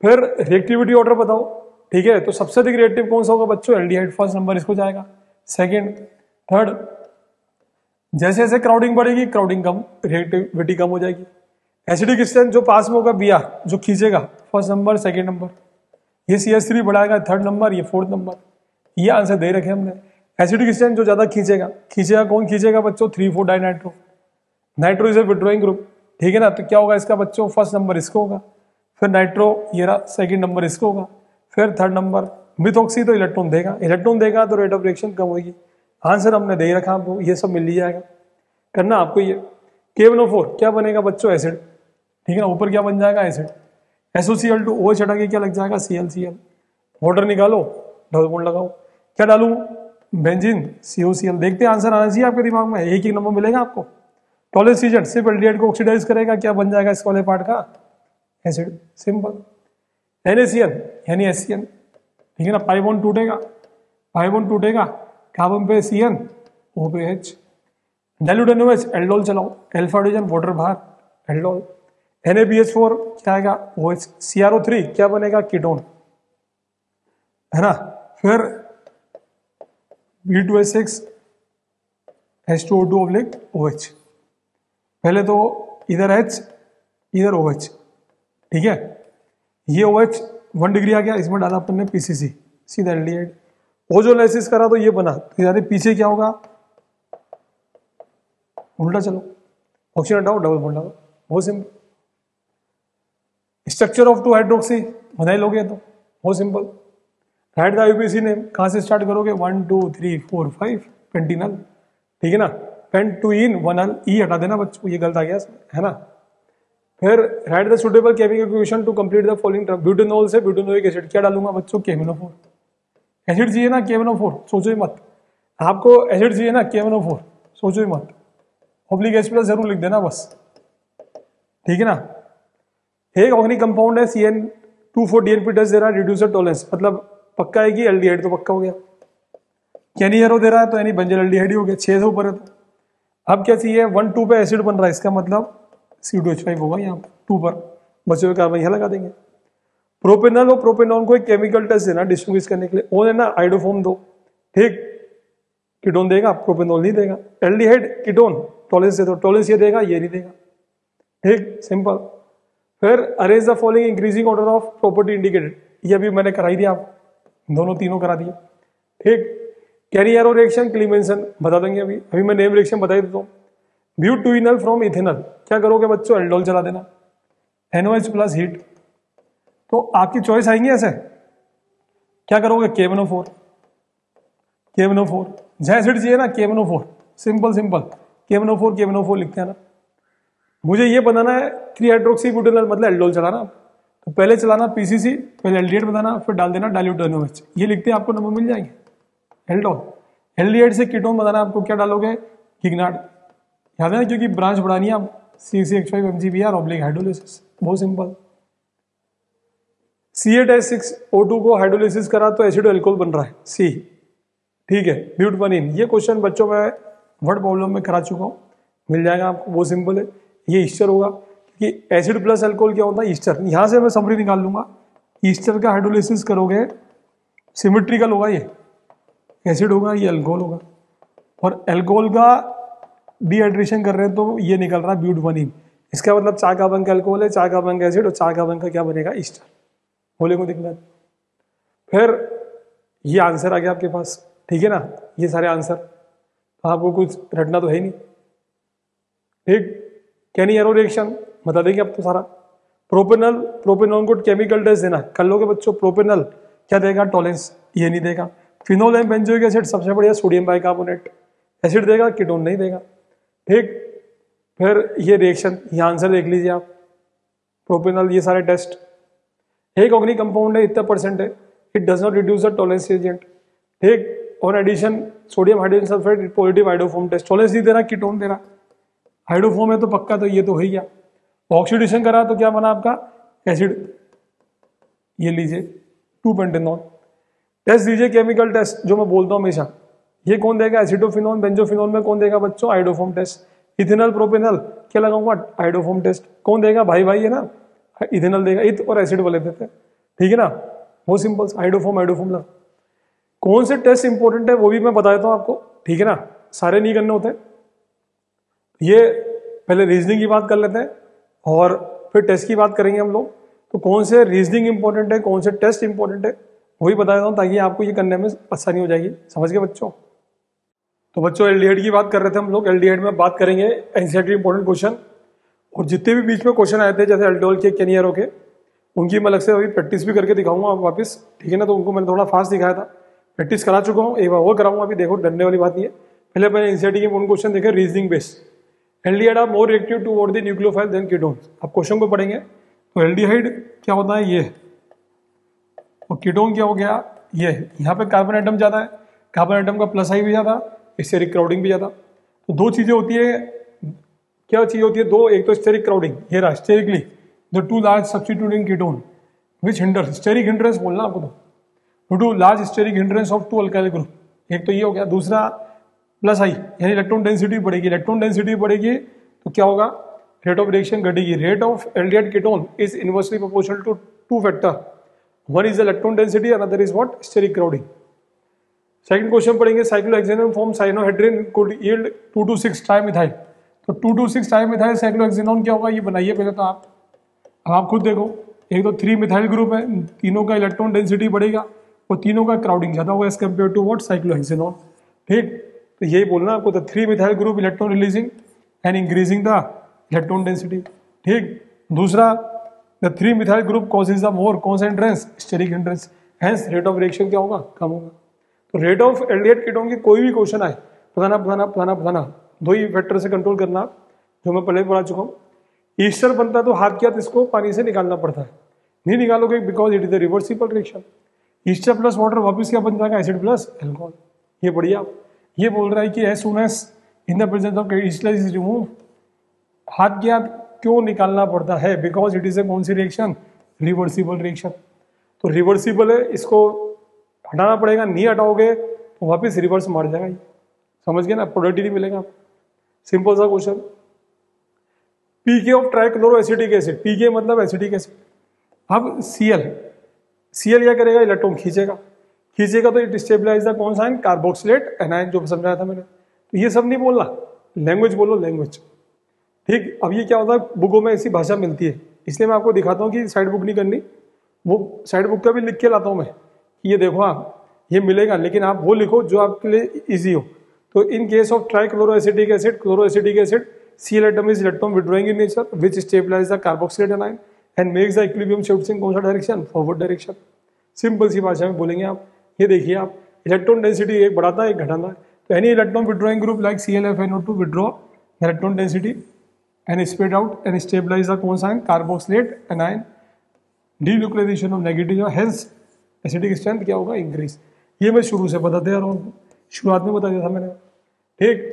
[SPEAKER 1] फिर रिएक्टिविटी ऑर्डर बताओ, ठीक है। तो सबसे अधिक रिएक्टिव कौन सा होगा बच्चों, एल्डिहाइड, फर्स्ट नंबर इसको जाएगा, सेकेंड, थर्ड। जैसे जैसे क्राउडिंग बढ़ेगी, क्राउडिंग कम, रिएक्टिविटी कम हो जाएगी। एसिडिक स्ट्रेंथ जो पास में होगा Br, जो खींचेगा, फर्स्ट नंबर, सेकेंड नंबर, ये CH3 बढ़ाएगा, थर्ड नंबर, ये फोर्थ नंबर। ये आंसर दे रखे हमने। एसिडिक स्ट्रेंथ जो ज्यादा खींचेगा कौन खींचेगा बच्चों, 3,4 dinitro, nitro is a withdrawing group, ठीक है ना। तो क्या होगा इसका बच्चों, फर्स्ट नंबर इसको होगा, फिर नाइट्रो ये रहा, सेकेंड नंबर इसको होगा, फिर थर्ड नंबर मिथॉक्सी, तो इलेक्ट्रॉन देगा तो रेट ऑफ रिएक्शन कम होगी। आंसर हमने दे रखा आपको, ये सब मिल ही जाएगा, करना आपको ये। KMNO4 क्या बनेगा बच्चों, एसिड। ठीक है ना, ऊपर क्या बन जाएगा, एसिड। SOCl2 OH हटा के क्या लग जाएगा, ClCl। वाटर निकालो, डबल बॉन्ड लगाओ। क्या डालूं, बेंजीन, COCl। देखते हैं आंसर आना चाहिए आपके दिमाग में, एक ही नंबर मिलेगा आपको। टॉलेंस रीजन सिर्फ एल्डिहाइड को ऑक्सीडाइज करेगा, क्या बन जाएगा इस वाले पार्ट का, एसिड, सिंपल। NaCl यानी HCl। ठीक है ना, पाई बॉन्ड टूटेगा, पाई बॉन्ड टूटेगा, कार्बन पे CN, O पे H। डाइल्यूट NaOH, एल्डोल चलाओ, अल्फा हाइड्रोजन वाटर बाहर, एल्डोल। NaBH4 क्या आएगा, OH। CrO3 क्या बनेगा, कीटोन, है ना। फिर B2H6 H2O2 ऑब्लिक OH। पहले तो इधर H इधर OH, ठीक है। ये OH 1 डिग्री आ गया, इसमें डाला अपन ने PCC, सीधा एल्डिहाइड। ओजोलाइसिस करा तो ये बना, तो यानी पीछे क्या होगा, उल्टा चलो, ऑक्सीजन हटाओ, डबल बॉन्ड लगाओ, बहुत सिंपल। स्ट्रक्चर ऑफ 2 हाइड्रोक्सी बना ही लोगे तो, बहुत simple. Right the IUPAC name, कहाँ से स्टार्ट करोगे, 1 2 3 4 5 पेंटिनल। ठीक है ना, पेंटुइन 1 ई हटा देना बच्चों, ये गलत आ गया है ना। फिर right the suitable chemical equation two complete the following term. Butanol से ब्यूटेनोइक एसिड क्या डालूंगा बच्चों, KMNO4। एसिड चाहिए ना, KMNO4, सोचो ही मत। आपको एसिड चाहिए ना, KMNO4, सोचो ही मत। ऑब्लिक H+ जरूर लिख देना बस, ठीक है ना। एक ऑर्गेनिक कंपाउंड है CN2,4 DNP दे रहा है, रिड्यूसर टॉलरेंस, मतलब पक्का है कि एल्डिहाइड तो पक्का हो गया। कैनियरो दे रहा है तो यानी बेंजल एल्डिहाइड हो गया, 6 से ऊपर है तो। अब क्या चाहिए, 1 2 पे एसिड बन रहा है, इसका मतलब C2H5 होगा यहाँ पर 2 पर, बचे हुए कार्बन यहाँ लगा देंगे। प्रोपेनल और प्रोपेनॉन को एक केमिकल टेस्ट देना डिस्टिंग्विश करने के लिए। ओ है ना, आइडोफॉर्म दो, ठीक, कीटोन देगा, प्रोपेनॉल नहीं देगा। एल्डिहाइड कीटोन, टॉलेंस दे दो, टॉलेंस ये देगा, ये नहीं देगा, ठीक, सिंपल। फिर arrange the following increasing order of property indicated, ये अभी मैंने कराई दिया, आप दोनों तीनों करा दिए, ठीक। कैरियरो रिएक्शन क्लीमेंसन बता देंगे अभी, अभी मैं नेम रिएक्शन बता ही देता हूँ। ब्यूटुइनल फ्रॉम इथेनल, क्या करोगे बच्चों, एल्डोल चला देना, NOH+ हीट। तो आपकी चॉइस आएंगे ऐसे, क्या करोगे, KMNO4, KMNO4। जहां एसिड चाहिए ना, KMNO4, सिंपल सिंपल, KMNO4 लिखते हैं ना। मुझे ये बनाना है 3 हाइड्रोक्सी ब्यूटेनल, मतलब एल्डोल चलाना। तो पहले चलाना PCC, पहले एल्डिहाइड बनाना, फिर डाल देना डाइल्यूट NaOH, ये लिखते हैं, आपको नंबर मिल जाएंगे। एल्डोल, एल्डिहाइड से कीटोन बनाना, आपको क्या डालोगे, गिग्नार्ड, याद है ना, क्योंकि ब्रांच बढ़ानी है आप, CH5 MgBr ऑब्लिक हाइड्रोलिसिस, बहुत सिंपल। C8H6O2 को हाइड्रोलिसिस करा तो एसिडो एल्कोहल बन रहा है, C, ठीक है। ब्यूटवनिन, ये क्वेश्चन बच्चों में वर्ड प्रॉब्लम में करा चुका हूँ, मिल जाएगा आपको, बहुत सिंपल है। ये ईस्टर होगा, क्योंकि एसिड प्लस अल्कोहल क्या होता है, ईस्टर। यहां से मैं समरी निकाल लूंगा, ईस्टर का हाइड्रोलिसिस करोगे, सिमेट्रिकल होगा, ये एसिड होगा, ये अल्कोहल होगा, और अल्कोहल का डिहाइड्रेशन कर रहे हैं तो ये निकल रहा है ब्यूटवनिन। इसका मतलब 4 कार्बन का अल्कोहल है, 4 कार्बन का एसिड, और 4 कार्बन का क्या बनेगा, ईस्टर। बोले को दिक्कत। फिर ये आंसर आ गया आपके पास, ठीक है ना, ये सारे आंसर, तो आपको कुछ रटना तो है नहीं, ठीक। कैनियरो रिएक्शन बता देंगे अब तो सारा। प्रोपेनल, प्रोपेनॉन को केमिकल टेस्ट देना, कर लोगे बच्चों। प्रोपेनल क्या देगा, टॉलेंस, ये नहीं देगा। फिनोल एंड बेंजोइक एसिड सबसे बढ़िया, सोडियम बाइकार्बोनेट, एसिड देगा, कीटोन नहीं देगा, ठीक। फिर ये रिएक्शन, ये आंसर देख लीजिए आप, प्रोपेनल, ये सारे टेस्ट। एक ऑर्गेनिक कंपाउंड है, इतना परसेंट है, it does not reduce the Tollens agent, ठीक। और addition sodium hydrogen sulphate positive hydroform test, Tollens नहीं दे रहा, कीटोन दे रहा, हाइड्रोफॉर्म है तो पक्का, तो ये तो हो ही गया। ऑक्सीडेशन करा तो क्या बना आपका, एसिड, ये लीजिए 2 पेंटेनॉल। टेस्ट दीजिए केमिकल टेस्ट, जो मैं बोलता हूँ हमेशा, ये कौन देगा, एसिडोफिनोल, बेंजोफिनोल में कौन देगा बच्चों, आइडोफॉर्म टेस्ट। इथेनॉल प्रोपेनल क्या लगाऊंगा, आइडोफॉर्म टेस्ट, कौन देगा, भाई भाई है ना, इथेनॉल देगा, इथ और एसिड वाले देते हैं, ठीक है ना, बहुत सिंपल, आइडोफॉर्म आइडोफॉर्म लगा। कौन से टेस्ट इंपॉर्टेंट है वो भी मैं बता देता हूँ आपको, ठीक है ना, सारे नहीं करने होते। ये पहले रीजनिंग की बात कर लेते हैं और फिर टेस्ट की बात करेंगे हम लोग। तो कौन से रीजनिंग इंपॉर्टेंट है, कौन से टेस्ट इंपॉर्टेंट है, वही बता देता हूँ, ताकि आपको ये करने में आसानी हो जाएगी, समझ गए बच्चों। तो बच्चों एल्डिहाइड की बात कर रहे थे हम लोग, एल्डिहाइड में बात करेंगे एनसीईआरटी इंपॉर्टेंट क्वेश्चन, और जितने भी बीच में क्वेश्चन आए थे जैसे अल्डोल के, कैनियरो के, उनकी मैं अलग से अभी प्रैक्टिस भी करके दिखाऊंगा वापस, ठीक है ना। तो उनको मैंने थोड़ा फास्ट दिखाया था, प्रैक्टिस करा चुका हूँ, एक बार वो कराऊंगा, अभी देखो डरने वाली बात नहीं है। पहले मैंने एनसीईआरटी के उन क्वेश्चन देखे reasoning based, aldehyde are more reactive toward the nucleophile than ketones. आप क्वेश्चन को पढ़ेंगे तो एल्डिहाइड क्या होता है ये, और कीटोन क्या हो गया ये। यहाँ पे कार्बन एटम ज्यादा है, कार्बन एटम का प्लस आई भी ज्यादा, स्टेरिक क्राउडिंग भी ज्यादा। तो दो चीजें होती है, क्या चीज होती है दो, एक तो स्टेरिक क्राउडिंग, ये रहा sterically the two large substituting ketone which hinders, steric hindrance बोलना आपको, तो too large steric hindrance of two alkyl group, एक तो ये हो गया। दूसरा प्लस आई यानी इलेक्ट्रॉन डेंसिटी बढ़ेगी, इलेक्ट्रॉन डेंसिटी बढ़ेगी तो क्या होगा, रेट ऑफ रिएक्शन घटेगी। Rate of aldehyde ketone is inversely proportional to two factor, one is electron density, another is what, steric crowding. Second question पढ़ेंगे, cyclohexanone form cyanohydrin could yield 2,2,6 trimethyl. तो 2,2,6 trimethyl cyclohexanone क्या होगा ये बनाइए पहले तो आप। अब आप खुद देखो, एक तो 3 मिथाइल ग्रुप है, तीनों का इलेक्ट्रॉन डेंसिटी बढ़ेगा और तीनों का क्राउडिंग ज्यादा होगा as compare to what, cyclohexanone. ठीक, तो यही बोलना आपको, the 3 methyl group electron releasing and increasing the electron density. ठीक, दूसरा the 3 methyl group causes the more कॉन्सेंट्रेंस steric hindrance, hence rate of reaction क्या होगा, कम होगा। तो रेट ऑफ एल्डिहाइड कीटोन की कोई भी क्वेश्चन आए, बताना दो ही फैक्टर से कंट्रोल करना, जो मैं पहले पढ़ा चुका हूँ। ईस्टर बनता तो हाथ किया इसको पानी से निकालना पड़ता है, नहीं निकालोगे because it is the reversible reaction. Easter plus water वापस क्या बन जाएगा, एसिड प्लस एल्कोहल। ये बढ़िया, ये बोल रहा है कि as soon as in the presence of ester is remove, हाथ किया क्यों निकालना पड़ता है, बिकॉज इट इज ए कौन सी रिएक्शन, रिवर्सिबल रिएक्शन। तो रिवर्सिबल है, इसको हटाना पड़ेगा, नहीं हटाओगे तो वापस रिवर्स मार जाएगा ये, समझ गए ना, प्रोडक्टिविटी मिलेगा। सिंपल सा question. PK of trichloro acetic acid, pK मतलब एसिटिक एसिड। अब सीएल क्या करेगा, इलेक्ट्रॉन खींचेगा तो इट स्टेबलाइज द कौन सा आयन, कार्बोक्सिलेट एनायन, जो समझाया था मैंने। तो ये सब नहीं बोलना, लैंग्वेज बोलो, लैंग्वेज। ठीक, अब ये क्या होता है, बुकों में ऐसी भाषा मिलती है, इसलिए मैं आपको दिखाता हूँ कि साइड बुक नहीं करनी, वो साइड बुक का भी लिख के लाता हूँ मैं, ये देखो आप, ये मिलेगा, लेकिन आप वो लिखो जो आपके लिए इजी हो। तो in case of trichloroacetic acid, chloroacetic acid, Cl atom is electron withdrawing in nature, which stabilize the carboxylate anion and makes the equilibrium shifts in कौन सा डायरेक्शन, फॉरवर्ड डायरेक्शन। सिंपल सी भाषा में बोलेंगे आप, ये देखिए आप, इलेक्ट्रॉन डेंसिटी एक बढ़ाता है एक घटाता है। तो any electron withdrawing group like ClFnO2 withdraw electron density and spread out and stabilise the कौन सा ion, carboxylate anion, denuclearisation of negative, hence acidic strength क्या होगा, इंक्रीज। ये मैं शुरू से बताते आ रहा हूँ, शुरुआत में बता दिया था मैंने। ठीक,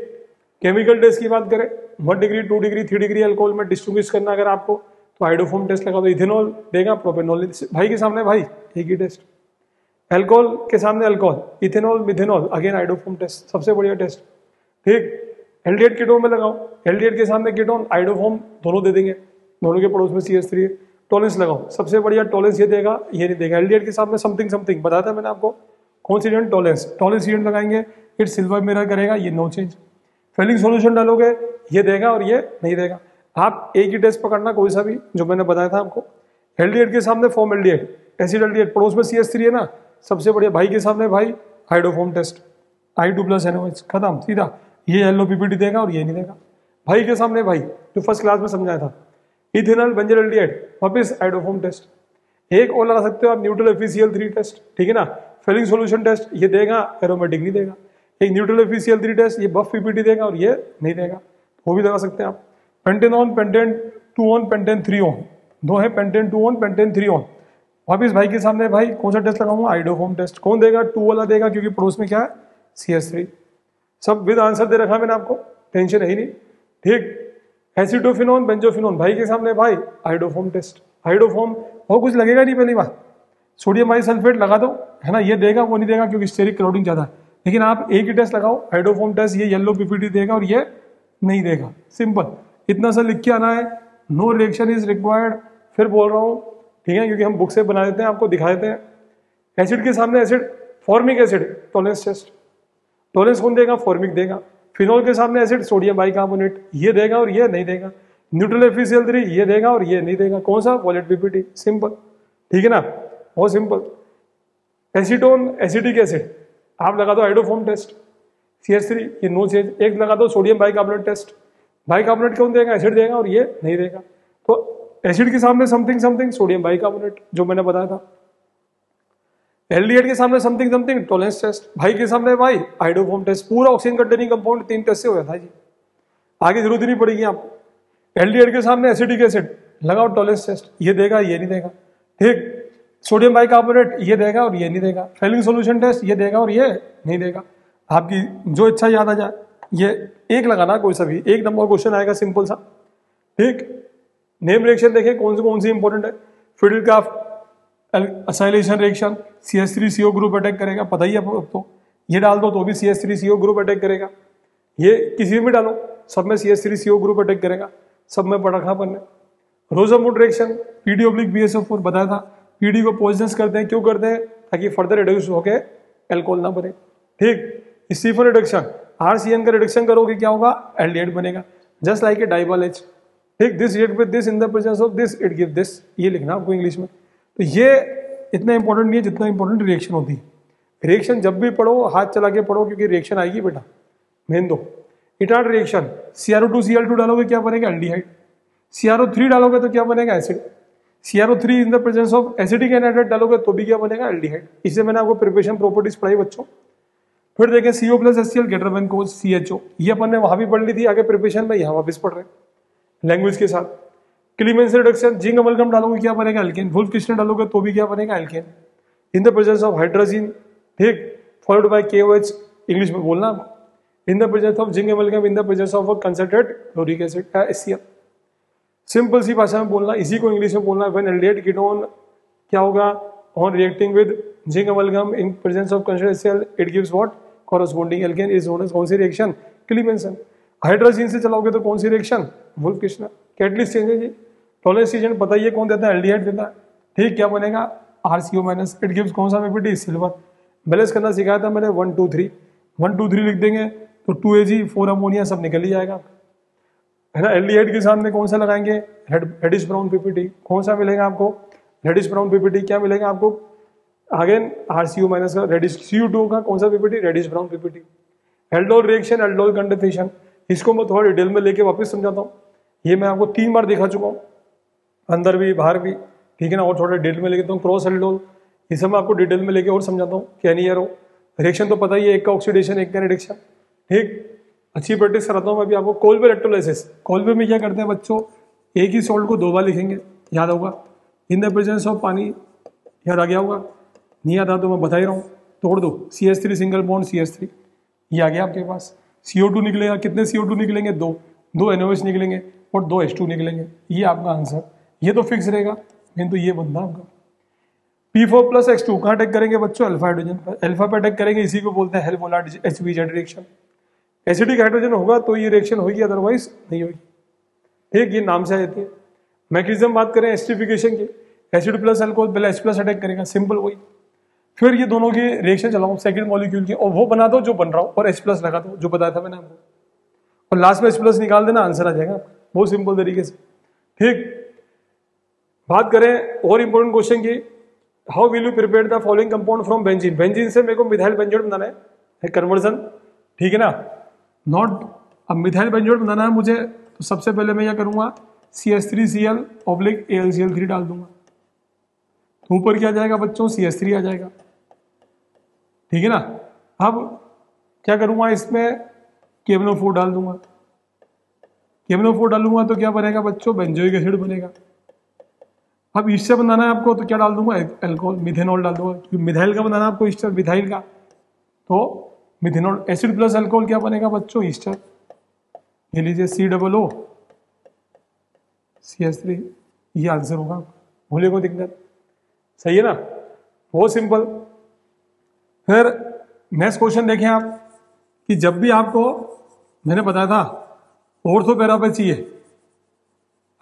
[SPEAKER 1] केमिकल टेस्ट की बात करें, 1 डिग्री 2 डिग्री 3 डिग्री अल्कोहल में डिस्टिंग्विश करना अगर आपको, तो हाइड्रोफोम टेस्ट लगा दो, इथेनॉल देगा, प्रोपेनॉल, भाई के सामने भाई एक ही टेस्ट, अल्कोहल के सामने alcohol, ethanol methanol, again iodoform test, सबसे बढ़िया टेस्ट। ठीक, एल्डिहाइड कीटोन में लगाओ, एल्डिहाइड के सामने कीटोन, हाइड्रोफोम दोनों दे देंगे, दोनों के पड़ोस में CH3 है। टॉलेंस लगाओ, सबसे बढ़िया टॉलेंस ये देगा, ये नहीं देगा। एल्डिहाइड के सामने समथिंग समथिंग बताया था मैंने आपको, कौन सी टॉलेंस लगाएंगे, इट सिल्वर मिरर करेगा, ये नो चेंज। फेलिंग सॉल्यूशन डालोगे, ये देगा और ये नहीं देगा। आप एक ही टेस्ट पकड़ना कोई सा भी जो मैंने बताया था आपको। एल्डिहाइड के सामने फॉर्म एल्डिहाइड, एसिड एल्डिहाइड, पड़ोस में CH3 है ना, सबसे बढ़िया। भाई के सामने भाई, हाइड्रोफोम टेस्ट, I2+NOH, खत्म सीधा। ये येलो PPT देगा और ये नहीं देगा। भाई के सामने भाई, जो फर्स्ट क्लास में समझाया था, इथेनॉल बेंजल एल्डिहाइड, वापस हाइड्रोफोम टेस्ट। एक और लगा सकते हो आप, न्यूट्रल FeCl3 टेस्ट, ठीक है ना। फेलिंग सॉल्यूशन टेस्ट, ये देगा, एरोमेटिक नहीं देगा। एक न्यूट्रल FeCl3 टेस्ट, ये बफ PPT देगा और ये नहीं देगा, वो भी लगा सकते हैं आप। Pentanone, pentane 2 on, pentane 3 on, दो है, पेंटेन 2 ऑन, पेंटेन 3 ऑन। वापिस भाई के सामने भाई, कौन सा टेस्ट लगाऊंगा, हाइड्रोफोम टेस्ट। कौन देगा, 2 वाला देगा, क्योंकि पड़ोस में क्या है, CH3। सब विद आंसर दे रखा मैंने आपको, टेंशन है ही नहीं। ठीक, एसिडोफिनोन, बेंजोफिनोन, भाई के सामने भाई, हाइड्रोफोम टेस्ट। हाइड्रोफोम और कुछ लगेगा नहीं, पहली बात सोडियम बाइसल्फेट लगा दो, है ना, ये देगा वो नहीं देगा, क्योंकि स्टेरिक क्राउडिंग ज्यादा है। लेकिन आप एक ही टेस्ट लगाओ, हाइड्रोफोम टेस्ट, ये येलो PPT देगा और ये नहीं देगा। सिंपल, इतना सा लिख के आना है, नो रिएक्शन इज रिक्वायर्ड। फिर बोल रहा हूँ, ठीक है, क्योंकि हम बुक से बना देते हैं, आपको दिखा देते हैं। एसिड के सामने acid, formic acid, Tollens test, Tollens कौन देगा, फॉर्मिक देगा। फिनॉल के सामने एसिड, सोडियम बाइकार्बोनेट, ये देगा और ये नहीं देगा। न्यूट्रल FeCl3, ये देगा और ये नहीं देगा। कौन सा, वॉलेट PPT, सिंपल, ठीक है ना, बहुत सिंपल। एसीटोन, एसिटिक एसिड, आप लगा दो हाइड्रोफोम टेस्ट, CH3, ये नो चेंज। एक लगा दो सोडियम बाइकार्बोनेट टेस्ट, बाइकार्बोनेट कौन देगा, एसिड देगा और ये नहीं देगा। तो एसिड के सामने समथिंग समथिंग, सोडियम बाइकार्बोनेट, जो मैंने बताया था। एल्डिहाइड के सामने समथिंग समथिंग, टॉलेंस टेस्ट। भाई के सामने भाई, हाइड्रोफोम टेस्ट। पूरा ऑक्सीजन कंटेनिंग कंपाउंड 3 टेस्ट से हो जाता है जी। आगे जरूरत ही नहीं पड़ेगी आपको। एल्डिहाइड के सामने एसिटिक एसिड, लगाओ टॉलेंस टेस्ट, ये देगा ये नहीं देगा, ठीक। सोडियम बाइकार्बोनेट ये देगा और ये नहीं देगा। फेलिंग सॉल्यूशन टेस्ट ये देगा और ये नहीं देगा। आपकी जो इच्छा याद आ जाए, ये एक लगाना कोई सा भी, एक नंबर क्वेश्चन आएगा सिंपल सा, ठीक। नेम रिएक्शन देखें कौन सी इंपॉर्टेंट है। Friedel Crafts acylation reaction, CH3CO group attack करेगा, पता ही है अब तो। ये डाल दो तो भी CH3CO ग्रुप अटैक करेगा, ये किसी में डालो सब में CH3CO ग्रुप अटैक करेगा, सब में पढ़ा था अपन ने। रोजामुंड रिएक्शन PD/BSO4 बताया था, PD को पॉइजनस करते हैं, क्यों करते हैं, ताकि फर्दर रिड्यूस होके एल्कोहल ना बने, ठीक। स्टीफन रिडक्शन, RCN का रिडक्शन करोगे क्या होगा, एल्डिहाइड बनेगा, जस्ट लाइक ए डाइबल H, ठीक। This react with this in the presence of this it give this, ये लिखना आपको इंग्लिश में। तो ये इतना इंपॉर्टेंट नहीं है जितना इंपॉर्टेंट रिएक्शन होती है। रिएक्शन जब भी पढ़ो हाथ चला के पढ़ो, क्योंकि रिएक्शन आएगी बेटा, मेन दो। इटार्ड रिएक्शन, CrO2Cl2 डालोगे क्या बनेगा, एल्डिहाइड। CrO3 डालोगे तो क्या बनेगा, acid. CrO3 in the presence of acetic anhydride डालोगे तो भी क्या बनेगा, एल्डिहाइड। इससे मैंने आपको प्रिपरेशन प्रॉपर्टीज पढ़ाई बच्चों। फिर देखें CO+HCl ग्रेटर देन कोस CHO, ये अपन ने वहां भी पढ़ ली थी, आगे प्रिपरेशन में यहाँ वापस पढ़ रहे हैं लैंग्वेज के साथ। क्लीमेंस रिडक्शन, जिंक अमलगम डालोगे क्या बनेगा, एल्केन। वुल्फ क्रिस्टल डालोगे तो भी क्या बनेगा, alkane in the presence of hydrogen, ठीक। फॉलोड बाय KOH, इंग्लिश में बोलना, in the presence of zinc amalgam in the presence of concentrate chloric acid HCl। Simple सी भाषा में बोलना, इसी को इंग्लिश में बोलना। व्हेन एल्डिहाइड कीटोन क्या होगा, on reacting with zinc amalgam in presence of concentrated HCl it gives what, corresponding alkane is known as कौन सी रिएक्शन, क्लीमेंसन। हाइड्रोजन से चलाओगे तो कौन सी reaction, Wolff Kishner. Catalyst change है जी, टॉलेंस एजेंट पता ही है कौन देता है, एल्डिहाइड देता है, ठीक। क्या बनेगा, RCO- इट गिव्स कौन सा PPT, सिल्वर। बैलेंस करना सिखाया था मैंने, 1 2 3 1 2 3 लिख देंगे तो 2Ag 4 अमोनिया सब निकल ही जाएगा, है ना। एल्डिहाइड के सामने कौन सा लगाएंगे, रेडिश ब्राउन PPT, कौन सा मिलेगा आपको, रेडिश ब्राउन PPT। क्या मिलेगा आपको, अगेन RCO- का रेडिश, CO2 का कौन सा PPT, reddish brown PPT। Aldol reaction, aldol condensation, इसको मैं थोड़ा डिटेल में लेके वापस समझाता हूँ। ये मैं आपको 3 बार दिखा चुका हूँ, अंदर भी बाहर भी, ठीक है ना। और थोड़ा डिटेल में लेके क्रॉस एल्डोल, ये सब मैं आपको डिटेल में लेके और समझाता हूँ। कैनियरो रिएक्शन तो पता ही है, एक का ऑक्सीडेशन एक का रिडक्शन, ठीक। अच्छी प्रैक्टिस कराता हूँ मैं भी आपको। कोल्बे इलेक्ट्रोलाइसिस, कोल्बे में क्या करते हैं बच्चों, एक ही सॉल्ट को 2 बार लिखेंगे, याद होगा, इन द प्रेजेंस ऑफ पानी, याद आ गया होगा, नहीं याद आ तो मैं बता ही रहा हूँ, तोड़ दो, CH3 सिंगल बॉन्ड CH3, ये आ गया आपके पास। CO2 निकलेगा, कितने CO2 निकलेंगे, 2 NOH निकलेंगे और 2 H2 निकलेंगे, ये आपका आंसर। ये तो फिक्स रहेगा, लेकिन तो ये बनता आपका। P4+X2 कहाँ अटैक करेंगे बच्चों, अल्फा हाइड्रोजन पर, अल्फा पे अटैक करेंगे, इसी को बोलते हैं हेल्वोलाइट HBZ रिएक्शन। एसिडिक हाइड्रोजन होगा तो ये रिएक्शन होगी, अदरवाइज नहीं होगी, ठीक। ये नाम से आ जाती है। मैकेनिज्म बात करें एस्टिफिकेशन की, एसिड प्लस अल्कोहल पहले H+ अटैक करेगा, सिंपल वही। फिर ये दोनों की रिएक्शन चलाओ सेकंड मॉलिक्यूल की, और वो बना दो जो बन रहा हो, और H+ लगा दो जो बताया था मैंने आपको, और लास्ट में H+ निकाल देना, आंसर आ जाएगा बहुत सिंपल तरीके से, ठीक। बात करें और इंपॉर्टेंट क्वेश्चन की, how will you prepare the following compound from benzene. Benzene से मेरे को मिथाइल बेंजोएट बनाना है, कन्वर्जन, ठीक है ना। नॉट, अब मिथाइल बेंजोएट बनाना है मुझे, तो सबसे पहले मैं क्या करूंगा, CH3Cl/AlCl3 डाल दूंगा, तो ऊपर क्या जाएगा बच्चों, CH3 आ जाएगा, ठीक है ना। अब क्या करूंगा, इसमें KMnO4 डाल दूंगा, KMnO4 डालूंगा तो क्या बनेगा बच्चों, बेंजोइक एसिड बनेगा। अब ईस्टर बनाना है आपको तो क्या डाल दूंगा, अल्कोहल, मिथेनॉल डाल दूंगा, क्योंकि मिथाइल का बनाना है आपको ईस्टर, मिथाइल का, तो मिथेनॉल। एसिड प्लस अल्कोहल क्या बनेगा बच्चों, ईस्टर, ये लीजिए COOCH3, ये आंसर होगा, भूले को दिक्कत, सही है ना, बहुत सिंपल। फिर नेक्स्ट क्वेश्चन देखें आप, कि जब भी आपको मैंने बताया था ऑर्थो पैरा पे चाहिए,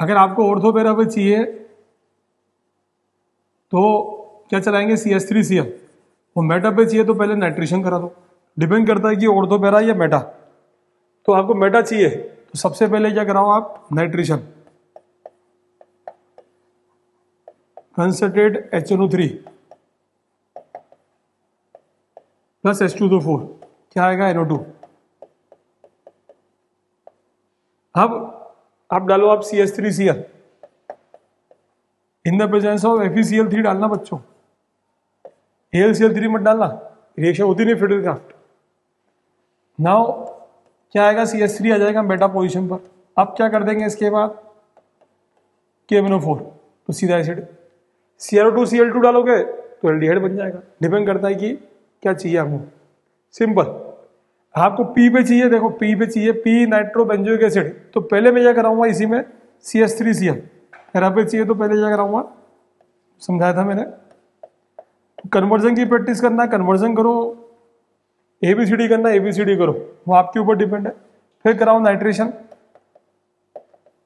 [SPEAKER 1] अगर आपको ऑर्थो पैरा पे चाहिए तो क्या चलाएंगे, CH3Cl, वो मेटा पे चाहिए तो पहले नाइट्रेशन करा दो, डिपेंड करता है कि ऑर्थो पैरा या मेटा। तो आपको मेटा चाहिए तो सबसे पहले क्या कराओ आप, nitration, concentrate HNO3 plus H2O4, क्या आएगा, NO2। अब आप डालो आप CH3Cl in the presence of FeCl3 डालना बच्चों, AlCl3 मत डालना, रिएक्शन होती नहीं फिडेलक्राफ्ट। नाउ क्या आएगा, CH3 आ जाएगा बेटा पोजीशन पर। अब क्या कर देंगे इसके बाद, KMnO4, तो सीधा एसिड। CR2 Cl2 डालोगे तो एल्डिहाइड बन जाएगा। डिपेंड करता है कि क्या चाहिए आपको, सिंपल। आपको P पे चाहिए, देखो P पे चाहिए, P नाइट्रोबेंजोइक एसिड, तो पहले मैं क्या कराऊंगा इसी में CH3Cl। अगर पे चाहिए तो पहले क्या कराऊंगा, समझाया था मैंने। कन्वर्जन की प्रैक्टिस करना, कन्वर्जन करो, ABCD करना, ABCD करो, वो आपके ऊपर डिपेंड है। फिर कराओ नाइट्रेशन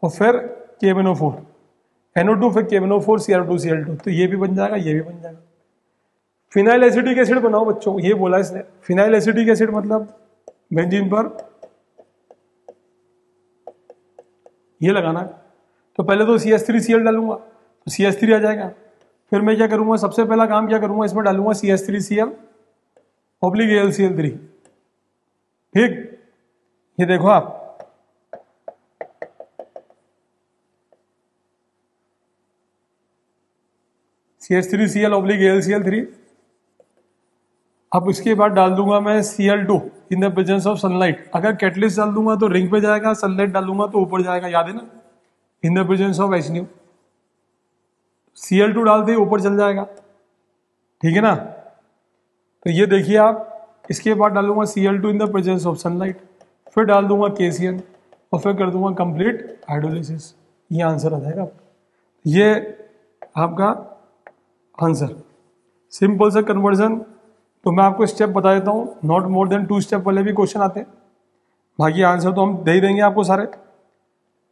[SPEAKER 1] और फिर KMnO4, NO2, फिर KMnO4, CR2 Cl2, तो ये भी बन जाएगा, ये भी बन जाएगा। फिनाइल एसिडिक एसिड बनाओ बच्चों, ये बोला इसने। फिनाइल एसिडिक एसिड मतलब बेंजीन पर ये लगाना है। तो पहले तो CH3Cl डालूंगा तो CH3 आ जाएगा। फिर मैं क्या करूंगा, सबसे पहला काम क्या करूंगा, इसमें डालूंगा CH3Cl ऑब्लिक AlCl3। ठीक, ये देखो आप, CH3Cl ऑब्लिक AlCl3। अब इसके बाद डाल दूंगा मैं Cl2 in the presence of sunlight. अगर कैटलिस्ट डाल दूंगा तो रिंग पे जाएगा, सनलाइट डालूंगा तो ऊपर जाएगा, याद है ना, इन the presence of HNO। Cl2 डालते ही ऊपर चल जाएगा, ठीक है ना। तो ये देखिए आप, इसके बाद डालूंगा Cl2 in the presence of sunlight, फिर डाल दूंगा KCl और फिर कर दूंगा कंप्लीट हाइड्रोलिसिस। ये आंसर आ जाएगा, ये आपका आंसर। सिंपल सा कन्वर्जन। तो मैं आपको स्टेप बता देता हूँ, नॉट मोर देन 2 स्टेप वाले भी क्वेश्चन आते हैं, बाकी आंसर तो हम दे ही देंगे आपको सारे।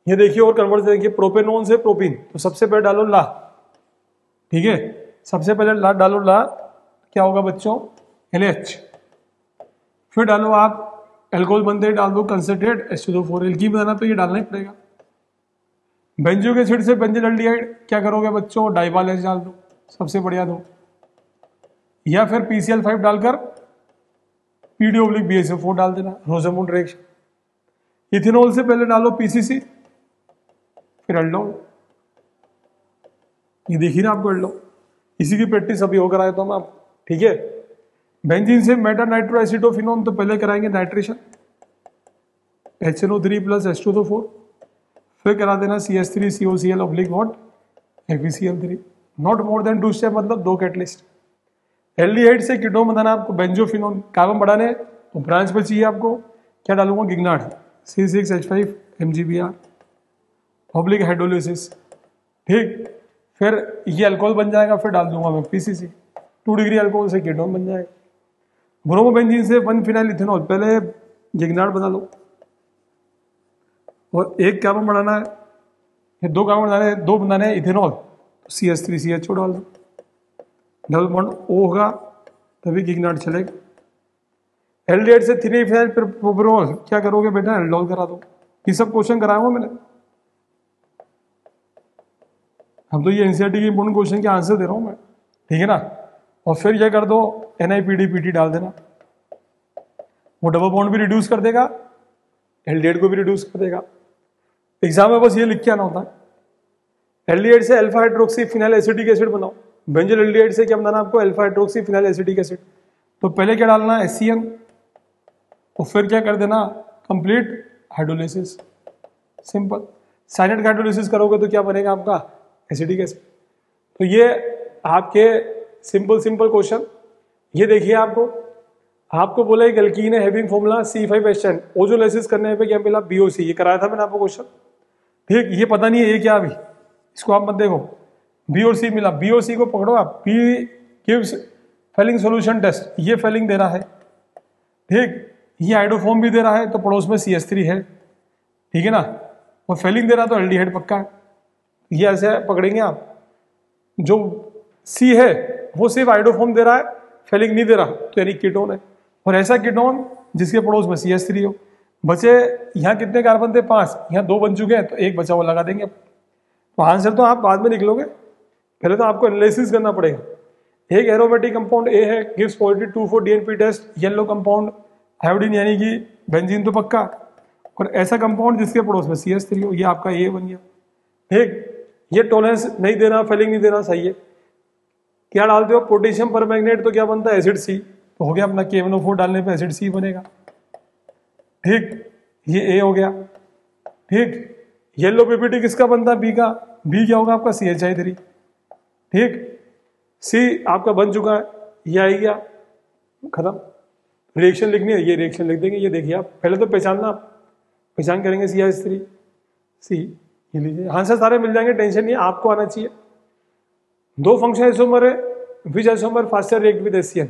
[SPEAKER 1] ये देखिए और कन्वर्जन देखिए, प्रोपेनोन से प्रोपीन, तो सबसे पहले डालो ला, ठीक है, सबसे पहले ला डालो, ला क्या होगा बच्चों, LH। फिर डालो आप एल्कोहल बनते डाल दो कंसंट्रेट H2O4, एल्कीन बनाना तो ये डालना ही पड़ेगा। बेंजोइक एसिड से बेंजीन एल्डिहाइड क्या करोगे बच्चों, डाइवाल H डाल दो, सबसे बढ़िया दो, या फिर PCl5 डालकर PD-BaSO4 डाल देना, रोजामुंड रिएक्शन। इथेनॉल से पहले डालो PCC, फिर एल्डोल। ये देखिए ना आपको एल्डोल, इसी की प्रैक्टिस अभी होकर आए तो हम आप, ठीक है। बेंजीन से मेटा नाइट्रोएसिटोफिनोन, तो पहले कराएंगे नाइट्रेशन, HNO3 प्लस H2O4, फिर करा देना CH3COCl oblique what, FeCl3। Not more than 2 step, मतलब 2 कैटलिस्ट। एल्डिहाइड से कीटोन बनाना आपको बेंजोफिनोन, कार्बन बढ़ाने तो ब्रांच पर चाहिए आपको, क्या डालूंगा, गिगनार्ड C6H5 MgBr ऑब्लिक हाइड्रोलिसिस, ठीक। फिर ये अल्कोहल बन जाएगा, फिर डाल दूंगा मैं PCC, 2 डिग्री अल्कोहल से कीटोन बन जाएगा। ब्रोमोबेंजीन से 1 फिनाइल इथेनॉल, पहले गिगनार्ड बना लो और 1 कार्बन बढ़ाना है, ये 2 कार्बन बनाने, 2 बनाने हैं इथेनॉल, CH3CHO डाल दो, डबल बॉन्ड O होगा तभी गिगनार्ड चलेगा। एल्डिहाइड से 3 फिनाइल प्रोपेनॉल, क्या करोगे बेटा, एल्डोल करा दो। ये सब क्वेश्चन कराया हूं मैंने, अब तो ये एनसीईआरटी के इंपोर्टेंट क्वेश्चन के आंसर दे रहा हूं मैं, ठीक है ना। और फिर ये कर दो NiPDPT डाल देना, वो डबल बॉन्ड भी रिड्यूस कर देगा, एल्डिहाइड को भी रिड्यूस कर देगा। एग्जाम में बस ये लिख के आना होता है। एल्डिहाइड से alpha hydroxy phenyl acetic acid बनाओ, बेंजोल एल्डिहाइड से क्या बनाना आपको, alpha hydroxy phenyl acetic acid. तो पहले क्या डालना है, HCl, और फिर क्या कर देना, complete hydrolysis, simple. Cyanate hydrolysis करोगे तो क्या बनेगा आपका, एसिटिक एसिड। तो ये आपके सिंपल क्वेश्चन। ये देखिए आपको बोला एक एल्कीन है हैविंग फॉर्मूला C5H10, ओजोलाइसिस करने पे क्या मिला, BOC। ये कराया था मैंने आपको क्वेश्चन, ठीक। ये पता नहीं है ये क्या, अभी इसको आप मत देखो, B और C मिला, B और C को पकड़ो आप। B gives Fehling solution test, ये फेलिंग दे रहा है, ठीक। ये हाइड्रोफॉर्म भी दे रहा है, तो पड़ोस में CH3 है, ठीक है ना। और फेलिंग दे रहा तो एल्डिहाइड पक्का है। ये ऐसे पकड़ेंगे आप, जो C है वो सिर्फ हाइड्रोफॉर्म दे रहा है, फेलिंग नहीं दे रहा, तो यानी कीटोन है। और ऐसा कीटोन जिसके पड़ोस में CH3 हो। बचे यहाँ कितने कार्बन थे, 5, यहाँ 2 बन चुके हैं, तो 1 बचा हुआ लगा देंगे। तो आंसर तो आप बाद में निकलोगे, पहले तो आपको एनालिसिस करना पड़ेगा। एक एरोमेटिक कंपाउंड A है, gives positive 2 for DNP test, yellow compound iodine यानी कि बेंजीन तो पक्का, और ऐसा कंपाउंड जिसके पड़ोस में CH3 हो, ये आपका A बन गया, ठीक। ये टॉलरेंस नहीं देना, फेलिंग नहीं देना, सही है। क्या डालते हो, पोटेशियम परमैंगनेट, तो क्या बनता है, एसिड C, तो हो गया अपना KMnO4 डालने पे एसिड C बनेगा, ठीक। ये ए हो गया, ठीक। येलो पीपीटी किसका बनता है? बी का। बी क्या होगा आपका? CHI3, ठीक। सी आपका बन चुका है, ये आई गया, खत्म। रिएक्शन लिखनी है, ये रिएक्शन लिख देंगे। ये देखिए आप पहले तो पहचानना, आप पहचान करेंगे CH3 सी, ये लीजिए। आंसर सारे मिल जाएंगे, टेंशन नहीं है, आपको आना चाहिए। दो फंक्शन आइसोमर है, which isomer faster react with HCl,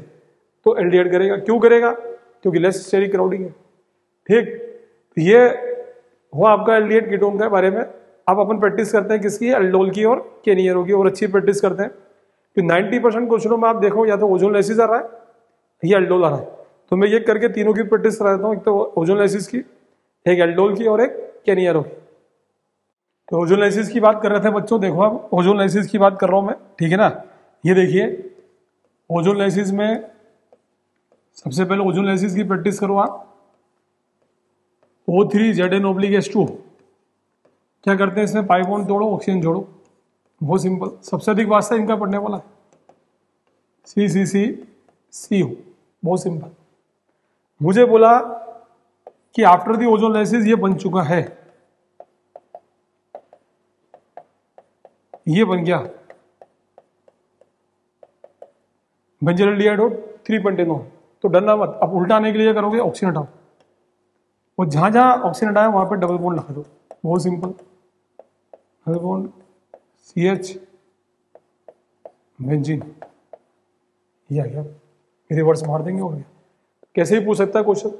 [SPEAKER 1] तो एल्डिहाइड करेगा। क्यों करेगा? क्योंकि लेस स्टेरिक क्राउडिंग है, ठीक। तो ये हुआ आपका एल्डिहाइड कीटोन के बारे में। अब अपन प्रैक्टिस करते हैं किसकी? एल्डोल की और केनियरो की, और अच्छी प्रैक्टिस करते हैं। तो 90% क्वेश्चनों में आप देखो या तो ओजोनलाइसिस आ रहा है या एल्डोल आ रहा है। तो मैं ये करके तीनों की प्रैक्टिस करा देता हूँ, एक तो ओजोनलाइसिस की, एक एल्डोल की और एक केनियरो की। तो ओजोनलाइसिस की बात कर रहे थे बच्चों, देखो अब ओजोनलाइसिस की बात कर रहा हूं मैं, ठीक है ना। ये देखिए ओजोनलाइसिस में सबसे पहले ओजोनलाइसिस की प्रैक्टिस करो आप। O3ZnOblique H2 क्या करते हैं इसमें? पाई बॉन्ड तोड़ो, ऑक्सीजन जोड़ो, बहुत सिंपल। सबसे अधिक वास्ता इनका पढ़ने वाला है, CCCCO, बहुत सिंपल। मुझे बोला कि आफ्टर दी ओजोनलाइसिस ये बन चुका है, ये बन गया बेंजोल्डिहाइड 3.9। तो डरना मत, अब उल्टा आने के लिए करोगे, ऑक्सीजन हटाओ, और जहां जहां ऑक्सीजन हटाया वहां पे डबल बॉन्ड लगा दो, बहुत simple. Double bond CH benzene, ये आ गया। रिवर्स मार देंगे और कैसे ही पूछ सकता है क्वेश्चन।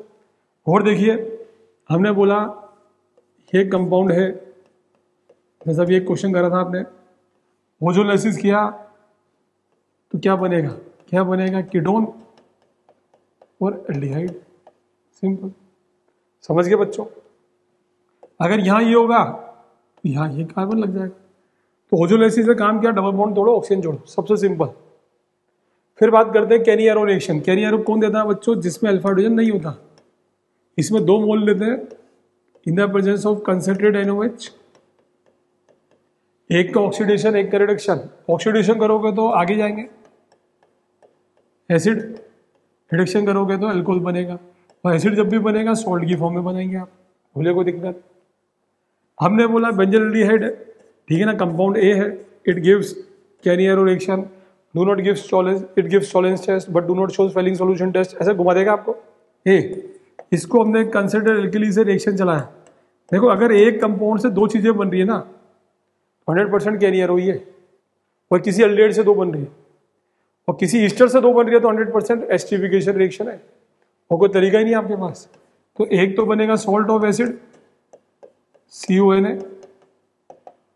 [SPEAKER 1] और देखिए हमने बोला ये कंपाउंड है, जैसा भी एक क्वेश्चन करा था आपने, ओजोनलाइसिस किया तो क्या बनेगा? क्या बनेगा? कीटोन और एल्डिहाइड, सिंपल। समझ गए बच्चों? अगर यहां ये होगा तो यहां ये कार्बन लग जाएगा। तो ओजोनलाइसिस का काम क्या? डबल बॉन्ड तोड़ो, ऑक्सीजन जोड़ो, सबसे सिंपल। फिर बात करते हैं केनियरो रिएक्शन। केनियरो कौन देता है बच्चों? जिसमें अल्फा हाइड्रोजन नहीं होता। इसमें 2 मोल लेते हैं इन the presence of concentrated NOH। एक का ऑक्सीडेशन, एक का रिडक्शन। ऑक्सीडेशन करोगे तो आगे जाएंगे एसिड, रिडक्शन करोगे तो अल्कोहल बनेगा, और एसिड जब भी बनेगा सॉल्ट की फॉर्म में बनाएंगे आप, भूले को दिक्कत। हमने बोला बेंजोल्डिहाइड, ठीक है ना, कंपाउंड ए है, it gives Cannizzaro reaction, do not gives Tollens, it gives Tollens test but do not shows Fehling solution test, ऐसे घुमा देगा आपको। इसको हमने कंसिडर एल्कली से रिएक्शन चलाया। देखो अगर एक कंपाउंड से 2 चीजें बन रही है ना, 100% केनियरो ही है, और किसी एल्डिहाइड से 2 बन रही है, और किसी ईस्टर से 2 बन रही है, तो 100% एस्टिफिकेशन रिएक्शन है, और कोई तरीका ही नहीं आपके पास। तो एक तो बनेगा सॉल्ट ऑफ एसिड CONA,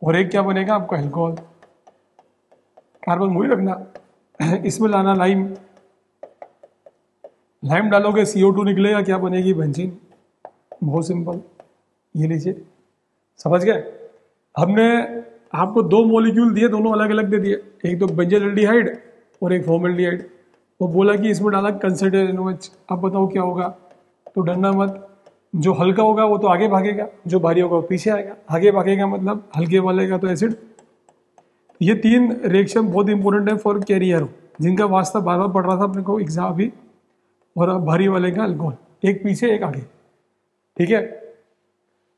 [SPEAKER 1] और एक क्या बनेगा आपका? अल्कोहल। कार्बन मुझे रखना इसमें लाना लाइम, लाइम डालोगे CO2 निकलेगा, क्या बनेगी? बेंजीन, बहुत सिंपल। ये लीजिए, समझ गए? हमने आपको 2 मॉलिक्यूल दिए, दोनों अलग अलग दे दिए, एक तो बेंजोल्डिहाइड और एक फॉर्मल्डिहाइड। वो बोला कि इसमें डाला कंसंट्रेटेड NOH। अब बताओ क्या होगा? तो डरना मत, जो हल्का होगा वो तो आगे भागेगा, जो भारी होगा वो पीछे आएगा। आगे भागेगा मतलब हल्के वाले का तो एसिड। ये 3 रिएक्शन बहुत इंपॉर्टेंट है फॉर कैरियर, जिनका वास्ता बार बार पढ़ रहा था अपने को एग्जाम भी, और अब भारी वाले का अल्कोहल, एक पीछे एक आगे, ठीक है।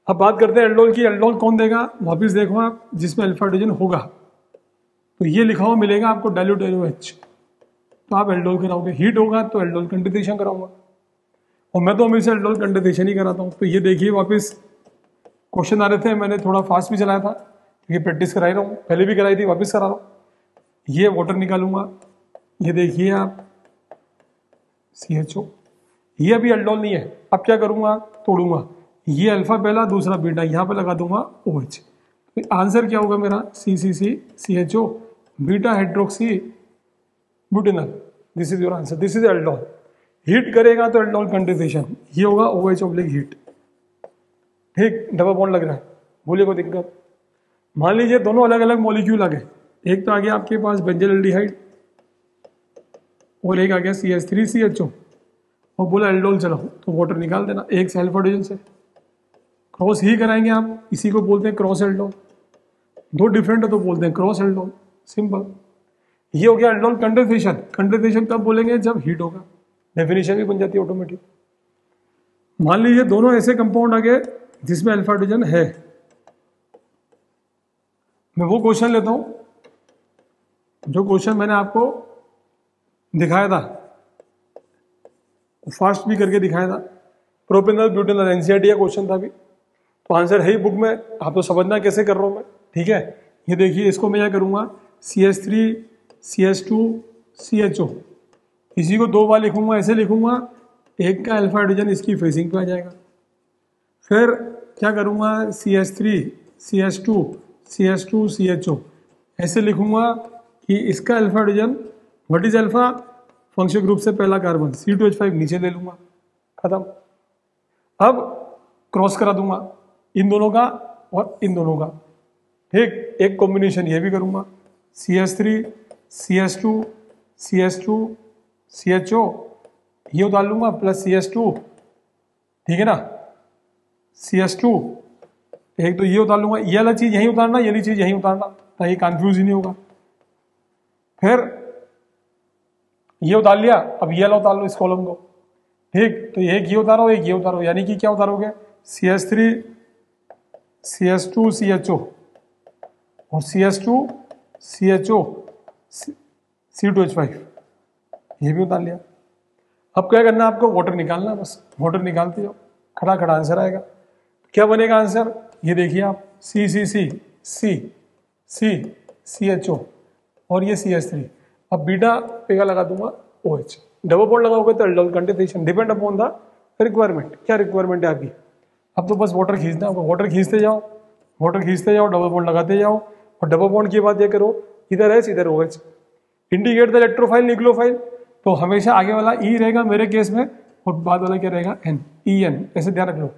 [SPEAKER 1] अब बात करते हैं एल्डोल की। एल्डोल कौन देगा? वापिस देखो आप, जिसमें अल्फा हाइड्रोजन होगा, तो ये लिखा हुआ मिलेगा आपको डाइल्यूट NOH, तो आप एल्डोल कराओगे। हीट होगा तो एल्डोल कंडेंसेशन कराऊंगा, और मैं तो हमेशा एल्डोल कंडेंसेशन ही कराता हूँ। तो ये देखिए वापस क्वेश्चन आ रहे थे, मैंने थोड़ा फास्ट भी चलाया था क्योंकि प्रैक्टिस कराई रहा हूँ, पहले भी कराई थी, वापस करा रहा हूँ। ये वाटर निकालूंगा, ये देखिए आप CHO, ये अभी एल्डोल नहीं है। अब क्या करूंगा? तोड़ूंगा, ये अल्फा पहला, दूसरा बीटा, यहाँ पे लगा दूंगा OH। तो आंसर क्या होगा मेरा? CCCCHO beta hydroxy butanol, this is your answer, this is aldol. Heat करेगा तो एल्डोल कंडेंसेशन, ये होगा OH हीट, ठीक। डबल बॉन्ड लग रहा है, बोले को दिक्कत। मान लीजिए दोनों अलग अलग मॉलिक्यूल आ गए, एक तो आ गया आपके पास बेंजोल्डिहाइड और एक आ गया CH3CHO, और बोला एल्डोल चलाओ, तो वाटर निकाल देना, एक से अल्फा हाइड्रोजन से क्रॉस ही कराएंगे आप, इसी को बोलते हैं क्रॉस एल्डोल। 2 डिफरेंट है तो बोलते हैं क्रॉस एल्डोल, सिंपल। ये हो गया एल्डोल कंडेंसेशन। कंडेंसेशन कब बोलेंगे? जब हीट होगा, डेफिनेशन भी बन जाती है ऑटोमेटिक। मान लीजिए दोनों ऐसे कंपाउंड आ गए जिसमें अल्फा हाइड्रोजन है। मैं वो क्वेश्चन लेता हूं जो क्वेश्चन मैंने आपको दिखाया था, फास्ट भी करके दिखाया था, प्रोपेनॉल ब्यूटेनॉल, एनसीईआरटी का क्वेश्चन था भी। तो आंसर है ही बुक में, आप तो समझना कैसे कर रहा हूं मैं, ठीक है। ये देखिए, इसको मैं क्या करूंगा, CH3 CH2 CHO, इसी को 2 बार लिखूंगा, ऐसे लिखूंगा, एक का अल्फा हाइड्रोजन इसकी फेसिंग पे आ जाएगा। फिर क्या करूंगा, CH3 CH2 CH2 CHO, ऐसे लिखूंगा कि इसका alpha hydrogen, what is alpha, functional group से पहला कार्बन C2H5 नीचे ले लूंगा, खत्म। अब क्रॉस करा दूंगा इन दोनों का और इन दोनों का, ठीक। एक कॉम्बिनेशन ये भी करूंगा, CH3 CH2 CH2 CHO, ये उतार लूंगा, प्लस CH2, ठीक है ना, CH2, एक तो ये उतार लूंगा, ये वाला चीज यहीं उतारना, ये वाली चीज यहीं उतारना, ताकि कंफ्यूज ही नहीं होगा। फिर ये उतार लिया, अब ये वाला उतार लो इस कॉलम को, ठीक। तो एक ये उतारो, एक ये उतारो, यानी कि क्या उतारोगे, CH3 CH2 CHO और CH2 CHO C2H5, ये भी उतार लिया। अब क्या करना है आपको, वाटर निकालना, बस वाटर निकालते जाओ, खड़ा खड़ा आंसर आएगा। क्या बनेगा आंसर, ये देखिए आप, CCC और ये CH3। अब बीटा पे का लगा दूंगा OH, डबल बॉन्ड लगाओगे तो aldol condensation, depend upon the requirement, क्या रिक्वायरमेंट है आपकी। अब तो बस वाटर खींचना होगा, वाटर खींचते जाओ, वाटर खींचते जाओ, डबल बॉन्ड लगाते जाओ, और डबल बॉन्ड की बात ये करो, इधर H इधर OH, indicate the electrophile nucleophile, तो हमेशा आगे वाला E रहेगा मेरे केस में, और बाद वाला क्या रहेगा, N, EN, ऐसे ध्यान रख लो।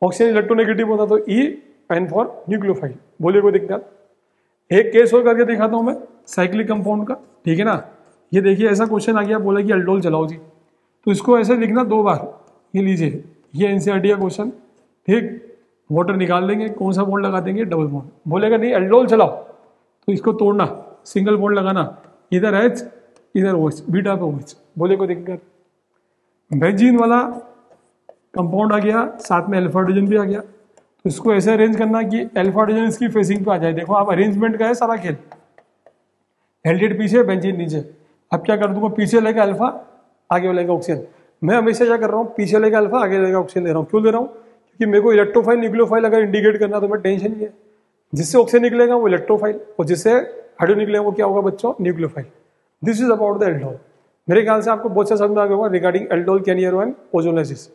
[SPEAKER 1] ऑक्सीजन इलेक्ट्रोनेगेटिव होता तो EN फॉर न्यूक्लियोफाइल, बोलिए कोई दिक्कत। एक केस और करके दिखाता हूं मैं साइक्लिक कंपाउंड का, ठीक है ना। ये देखिए, ऐसा क्वेश्चन आ गया, बोला कि अल्डोल चलाओ जी, तो इसको ऐसे लिखना 2 बार, ये लीजिए, ये एनसीईआरटी का क्वेश्चन, ठीक। वाटर निकाल लेंगे, कौन सा बॉन्ड लगा देंगे, डबल बॉन्ड, बोलेगा नहीं अल्डोल चलाओ, तो इसको तोड़ना, सिंगल बॉन्ड लगाना, इधर H इधर OH, बीटा पे OH, बोले कोई दिक्कत। बेंजीन वाला कंपाउंड आ गया, साथ में अल्फा हाइड्रोजन भी आ गया, तो इसको ऐसे अरेंज करना कि अल्फा हाइड्रोजन इसकी फेसिंग पे आ जाए। देखो आप, अरेंजमेंट का है सारा खेल, एल्डिहाइड पीछे, बेंजीन नीचे। अब क्या कर दूंगा, पीछे लेके अल्फा, आगे लेगा ऑक्सीजन। मैं हमेशा क्या कर रहा हूँ, पीछे लेके अल्फा, आगे लेगा ऑक्सीजन ले रहा हूँ। क्यों ले रहा हूँ, क्योंकि मेरे को इलेक्ट्रोफाइल न्यूक्लियोफाइल अगर इंडिकेट करना तो मैं टेंशन नहीं है, जिससे ऑक्सीजन निकलेगा वो इलेक्ट्रोफाइल, और जिससे हाइड्रो निकलेगा वो क्या होगा बच्चों, nucleophile. This is about the aldol. मेरे ख्याल से आपको बहुत सा समझ आ गया होगा रिगार्डिंग एल्डोल, कैनियरो एंड ओजोनेसिस।